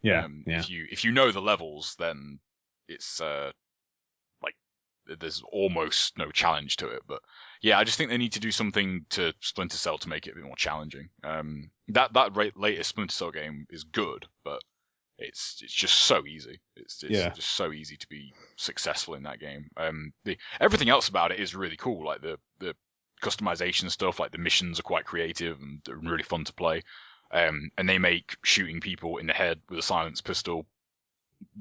If you know the levels, then it's like there's almost no challenge to it. But yeah, I just think they need to do something to Splinter Cell to make it a bit more challenging. That latest Splinter Cell game is good, but it's just so easy. It's just so easy to be successful in that game. Everything else about it is really cool. Like the customization stuff, like the missions are quite creative and they're really fun to play. And they make shooting people in the head with a silenced pistol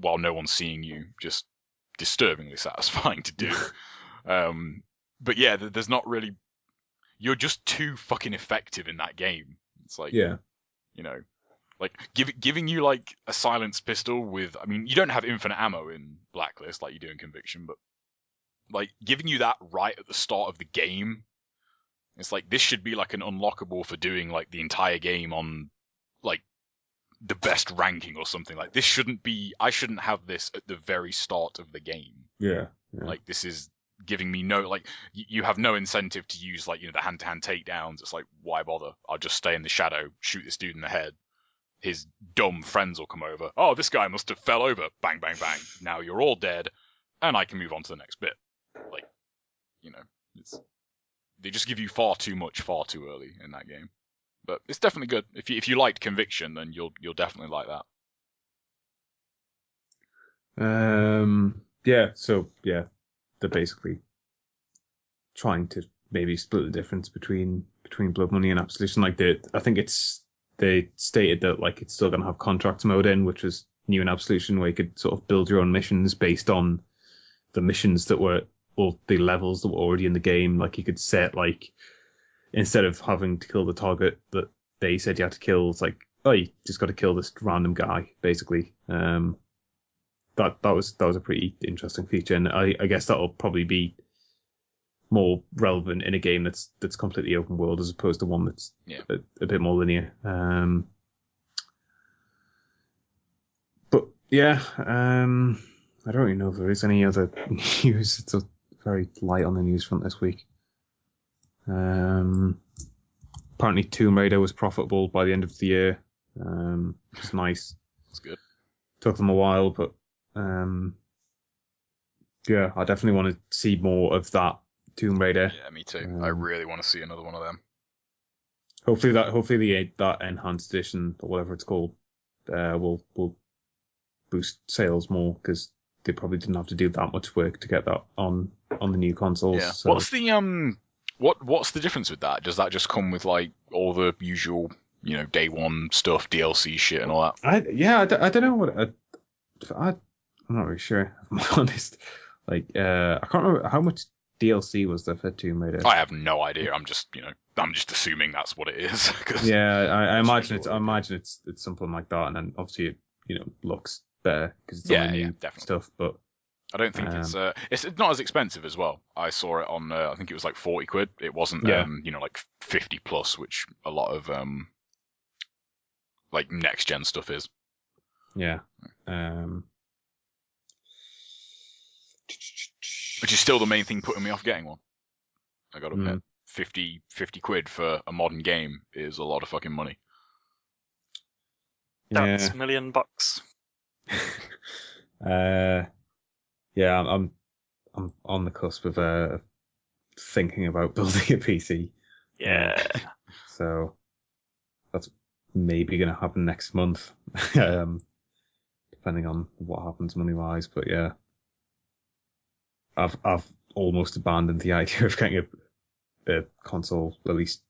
while no one's seeing you just disturbingly satisfying to do. But yeah, there's not really. You're just too fucking effective in that game. It's like, you know, like giving you like a silenced pistol with. I mean, you don't have infinite ammo in Blacklist like you do in Conviction, but like giving you that right at the start of the game. It's like this should be like an unlockable for doing like the entire game on like the best ranking or something. Like this shouldn't be. I shouldn't have this at the very start of the game. Yeah. Like this is giving me no like you have no incentive to use like the hand-to-hand takedowns. It's like why bother? I'll just stay in the shadow, shoot this dude in the head. His dumb friends will come over. Oh, this guy must have fell over. Bang, bang, bang. Now you're all dead, and I can move on to the next bit. Like they just give you far too much far too early in that game. But it's definitely good. If you liked Conviction, then you'll definitely like that. They're basically trying to maybe split the difference between Blood Money and Absolution. Like I think they stated that like it's still gonna have contracts mode in, which was new in Absolution, where you could sort of build your own missions based on the missions that were or the levels that were already in the game. Like you could set like instead of having to kill the target that they said you had to kill, it's like, oh, you just got to kill this random guy, basically. That was a pretty interesting feature, and I guess that'll probably be more relevant in a game that's completely open world as opposed to one that's a bit more linear. But yeah, I don't really know if there is any other news. It's very light on the news front this week. Apparently Tomb Raider was profitable by the end of the year. It's nice. That's good. Took them a while, but yeah, I definitely want to see more of that Tomb Raider. Yeah, me too. I really want to see another one of them. Hopefully that enhanced edition or whatever it's called will boost sales more, because they probably didn't have to do that much work to get that on the new consoles. Yeah. So. What's the what's the difference with that? Does that just come with like all the usual day one stuff, DLC shit and all that? I don't know what I'm not really sure, if I'm honest. Like, I can't remember how much DLC was there for Tomb Raider. I have no idea. I'm just assuming that's what it is. Yeah, I imagine it's something like that, and then obviously it looks better because it's all new stuff. But I don't think it's not as expensive as well. I saw it on I think it was like 40 quid. It wasn't like 50 plus, which a lot of like next gen stuff is. Yeah. Which is still the main thing putting me off getting one. I got to admit, 50 quid for a modern game is a lot of fucking money. That's $1 million. Yeah, I'm on the cusp of thinking about building a PC. Yeah. So that's maybe going to happen next month, depending on what happens money wise. But yeah, I've almost abandoned the idea of getting a console, at least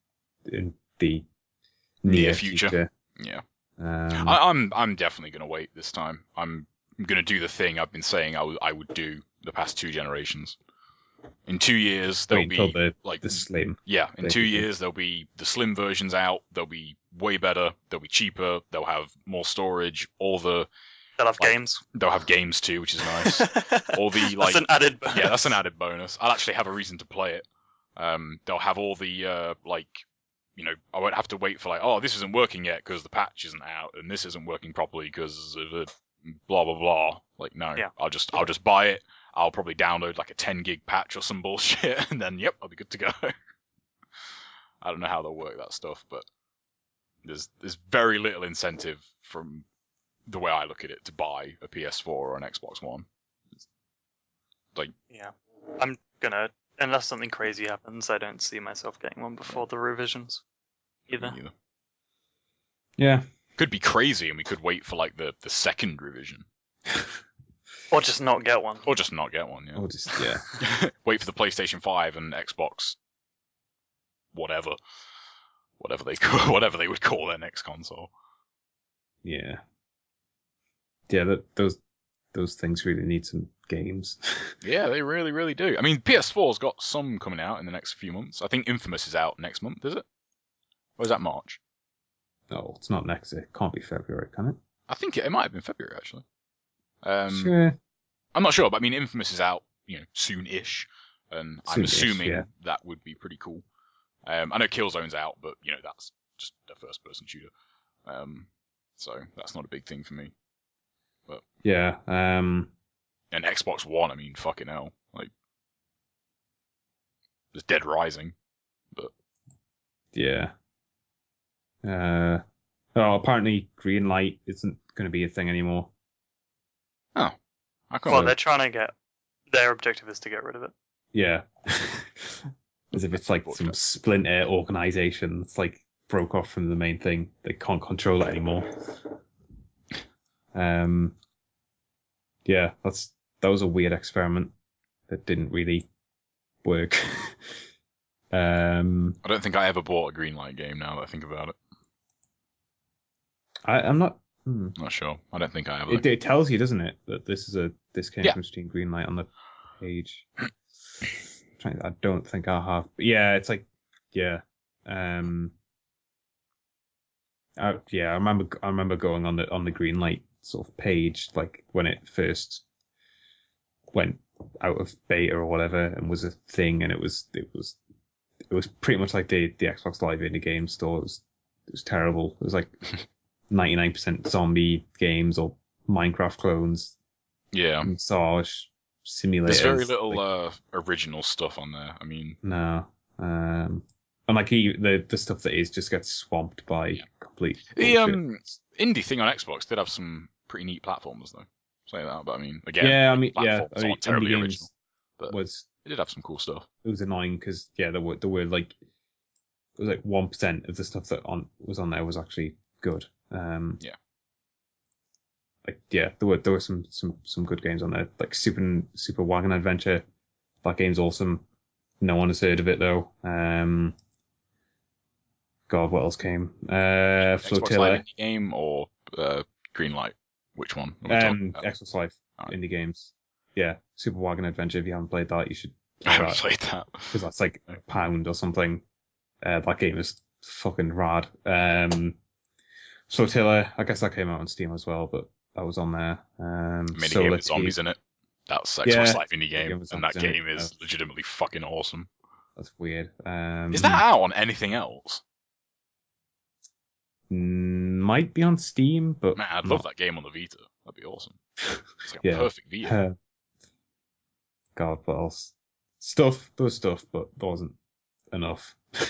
in the near future. Yeah. I'm definitely going to wait this time. I'm going to do the thing I've been saying I would do the past 2 generations. In 2 years, there'll be the slim. Yeah, in 2 years, there'll be the slim versions out. They'll be way better. They'll be cheaper. They'll have more storage. They'll have games. They'll have games too, which is nice. All the that's an added bonus. Yeah, that's an added bonus. I'll actually have a reason to play it. They'll have all the I won't have to wait for oh, this isn't working yet because the patch isn't out, and this isn't working properly because of blah blah blah. No, Yeah. I'll just buy it. I'll probably download a 10 gig patch or some bullshit, and then I'll be good to go. I don't know how they'll work that stuff, but there's very little incentive from the way I look at it to buy a PS4 or an Xbox One. Yeah, I'm gonna, unless something crazy happens, I don't see myself getting one before the revisions either. Yeah. Could be crazy, and we could wait for the second revision. Or just not get one. Or just not get one, yeah. Or just, yeah. Wait for the PlayStation 5 and Xbox whatever they would call their next console. Yeah. Yeah, those things really need some games. Yeah, they really, really do. I mean, PS4's got some coming out in the next few months. I think Infamous is out next month, is it? Or is that March? No, it's not next. It can't be February, can it? I think it might have been February, actually. Sure. I'm not sure, but I mean, Infamous is out, soon-ish, and I'm assuming that would be pretty cool. I know Killzone's out, but that's just a first-person shooter, so that's not a big thing for me. But yeah, and Xbox One, I mean, fucking hell, there's Dead Rising, but yeah. Apparently Greenlight isn't going to be a thing anymore. Oh, well, they're trying to get. Their objective is to get rid of it. Yeah. As if it's some splinter organization that's broke off from the main thing. They can't control it anymore. Yeah, that was a weird experiment that didn't really work. I don't think I ever bought a Greenlight game now that I think about it. I'm not not sure. I don't think I ever. It tells you, doesn't it, that this came from Steam Greenlight on the page. I don't think I have. But yeah, it's yeah. I remember going on the Greenlight sort of page when it first went out of beta or whatever and was a thing, and it was pretty much like the Xbox Live indie game store. It was terrible. It was 99% zombie games or Minecraft clones. Yeah. Massage simulators. There's very little original stuff on there. I mean, no. And the stuff that is just gets swamped by complete bullshit. The indie thing on Xbox did have some pretty neat platforms though. Say that, but I mean, again, platforms aren't terribly original. But it did have some cool stuff. It was annoying because there were it was 1% of the stuff that was on there was actually good. There were some good games on there, like Super Wagon Adventure. That game's awesome. No one has heard of it though. God, what else came? Xbox Flotilla. Live indie game or Greenlight? Which one? Xbox Live indie games. Yeah, Super Wagon Adventure. If you haven't played that, you should. I haven't played that because that's £1 or something. That game is fucking rad. Flotilla, I guess that came out on Steam as well, but that was on there. Minigame with zombies in it. That's Xbox Live indie game, and that game is legitimately fucking awesome. That's weird. Is that out on anything else? Might be on Steam, but man, I'd love that game on the Vita. That'd be awesome. It's a perfect Vita. God, what else? There was stuff, but there wasn't enough, I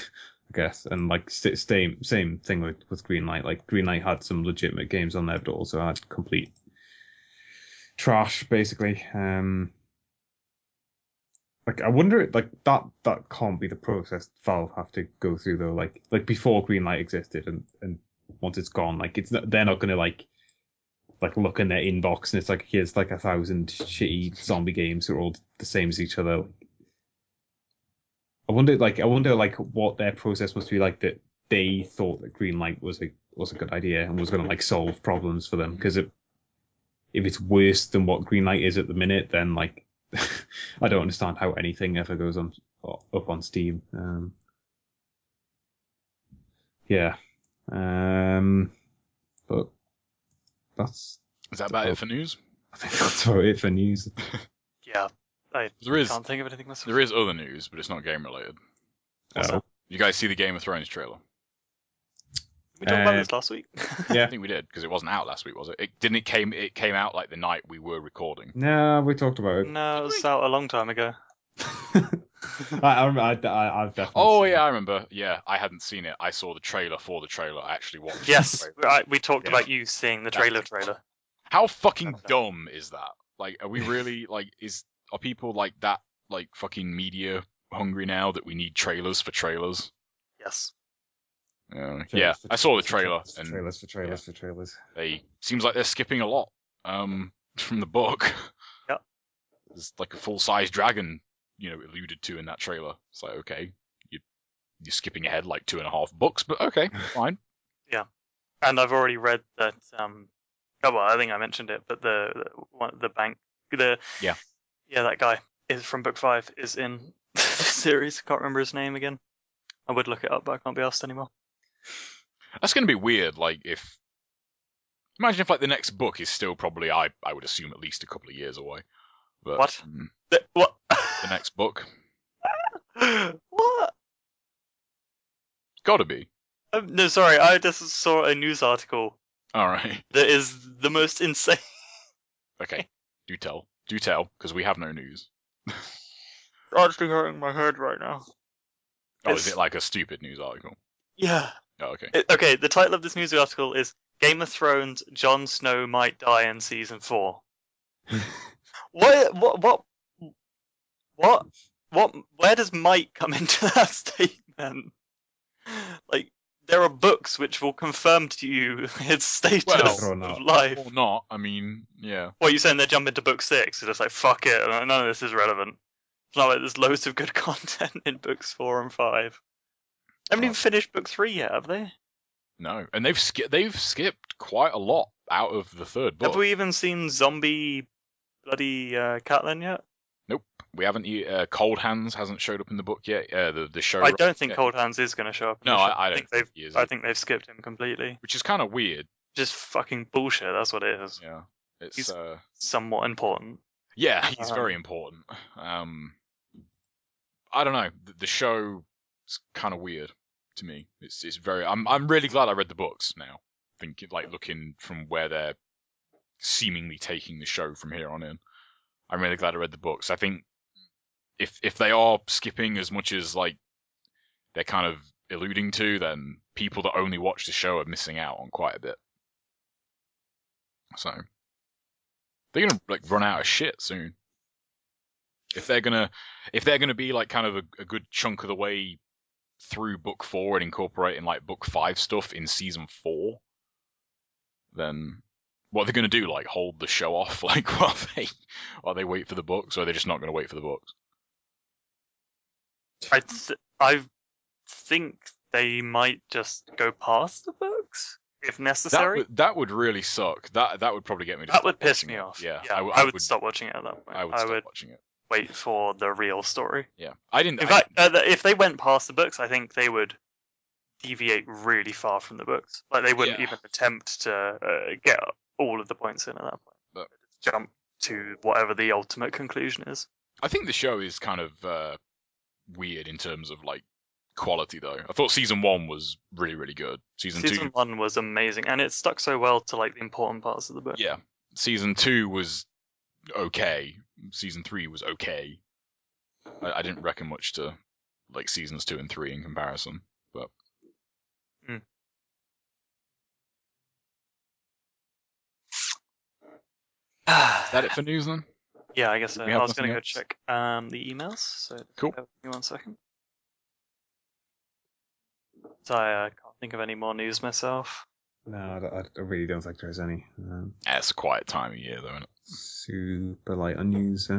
guess. And same thing with Greenlight. Greenlight had some legitimate games on there, but also had complete trash, basically. I wonder, that can't be the process Valve have to go through though. Like before Greenlight existed, and once it's gone, they're not gonna look in their inbox and it's here's 1,000 shitty zombie games that are all the same as each other. I wonder what their process must be like, that they thought that Greenlight was a good idea and was gonna solve problems for them. Because if it's worse than what Greenlight is at the minute, then I don't understand how anything ever goes up on Steam. But is that about it for news? I think that's about it for news. Yeah, I can't think of anything myself. There is other news, but it's not game related. What's that? You guys see the Game of Thrones trailer? We talked about this last week. Yeah. I think we did because it wasn't out last week, was it? It came out like the night we were recording. No, we talked about it. No, it was out a long time ago. I've definitely. Oh seen yeah, it. I remember. Yeah, I hadn't seen it. I saw the trailer for the trailer. I actually watched. Yes, the trailer. we talked about you seeing the trailer. How fucking dumb is that? Like, are we really like? Are people like that? Like fucking media hungry now that we need trailers for trailers? Yes. Yeah, I saw the trailer and trailers. they seems like they're skipping a lot from the book. Yeah. There's like a full-size dragon, alluded to in that trailer. It's like, okay, you're skipping ahead like 2.5 books, but okay, fine. Yeah, and I've already read that. Well, I think I mentioned it, but the bank, that guy is from book 5 is in the series. Can't remember his name again. I would look it up, but I can't be asked anymore. That's going to be weird. Like, imagine if like the next book is still probably, I would assume, at least a couple of years away. But, What? What? The next book? What? Gotta be. No, sorry. I just saw a news article All right. that is the most insane. Okay. Do tell, because we have no news. Actually hurting my head right now. Oh, is it like a stupid news article? Yeah. Oh, okay. Okay, the title of this news article is Game of Thrones, Jon Snow might die in season 4. What, where does might come into that statement? Like, there are books which will confirm to you its status of life. Or not, I mean, yeah. What, you saying they're jumping to book 6? They're just like, fuck it, none of this is relevant. It's not like there's loads of good content in books 4 and 5. They haven't even finished book 3 yet, have they? No, and they've skipped quite a lot out of the third book. Have we even seen zombie bloody Catelyn yet? Nope, we haven't. Cold Hands hasn't showed up in the book yet. The show. I don't think Cold Hands is going to show up. No, I don't think he is. I think they've skipped him completely. Which is kind of weird. Just fucking bullshit. That's what it is. Yeah, he's somewhat important. Yeah, he's very important. I don't know. The show is kind of weird to me. It's very. I'm really glad I read the books now. Looking from where they're seemingly taking the show from here on in. I'm really glad I read the books. I think if they are skipping as much as like they're kind of alluding to, then people that only watch the show are missing out on quite a bit. So they're gonna run out of shit soon. If they're gonna be like kind of a good chunk of the way through book 4 and incorporating like book 5 stuff in season 4, then what are they going to do? Like hold the show off while they wait for the books, or are they just not going to wait for the books? I think they might just go past the books if necessary. That would really suck. That would probably get me. That would piss me off. Yeah, I would stop watching it at that point. I would stop watching it. Wait for the real story. Yeah, I didn't. In fact, if they went past the books, I think they would deviate really far from the books. Like they wouldn't even attempt to get all of the points in at that point. But jump to whatever the ultimate conclusion is. I think the show is kind of weird in terms of like quality, though. I thought season 1 was really, really good. Season 1 was amazing, and it stuck so well to like the important parts of the book. Yeah, season 2 was okay. Season 3 was okay. I didn't reckon much to like seasons 2 and 3 in comparison, but. Is that it for news then? Yeah, I guess so. I was going to go check the emails. So cool. Give me 1 second. So I can't think of any more news myself. No, I really don't think there's any. It's a quiet time of year, though, isn't it? Super light on news. We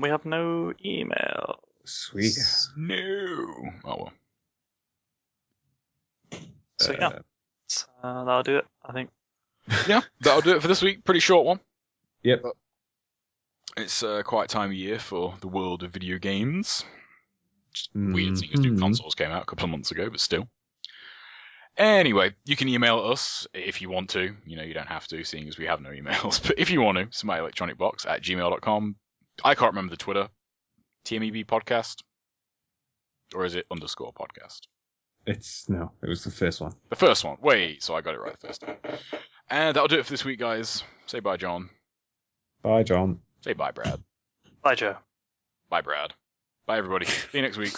have no email. Sweet. No. Oh well. So yeah, that'll do it, I think. Yeah, that'll do it for this week. Pretty short one. Yep. But it's a quiet time of year for the world of video games. Just weird seeing as new consoles came out a couple of months ago, but still. Anyway, you can email us if you want to. You don't have to, seeing as we have no emails. But if you want to, smartelectronicbox@gmail.com. I can't remember the Twitter. TMEB podcast? Or is it _podcast? It was the first one. The first one. Wait, so I got it right the first time. And that'll do it for this week, guys. Say bye, John. Bye, John. Say bye, Brad. Bye, Joe. Bye, Brad. Bye, everybody. See you next week.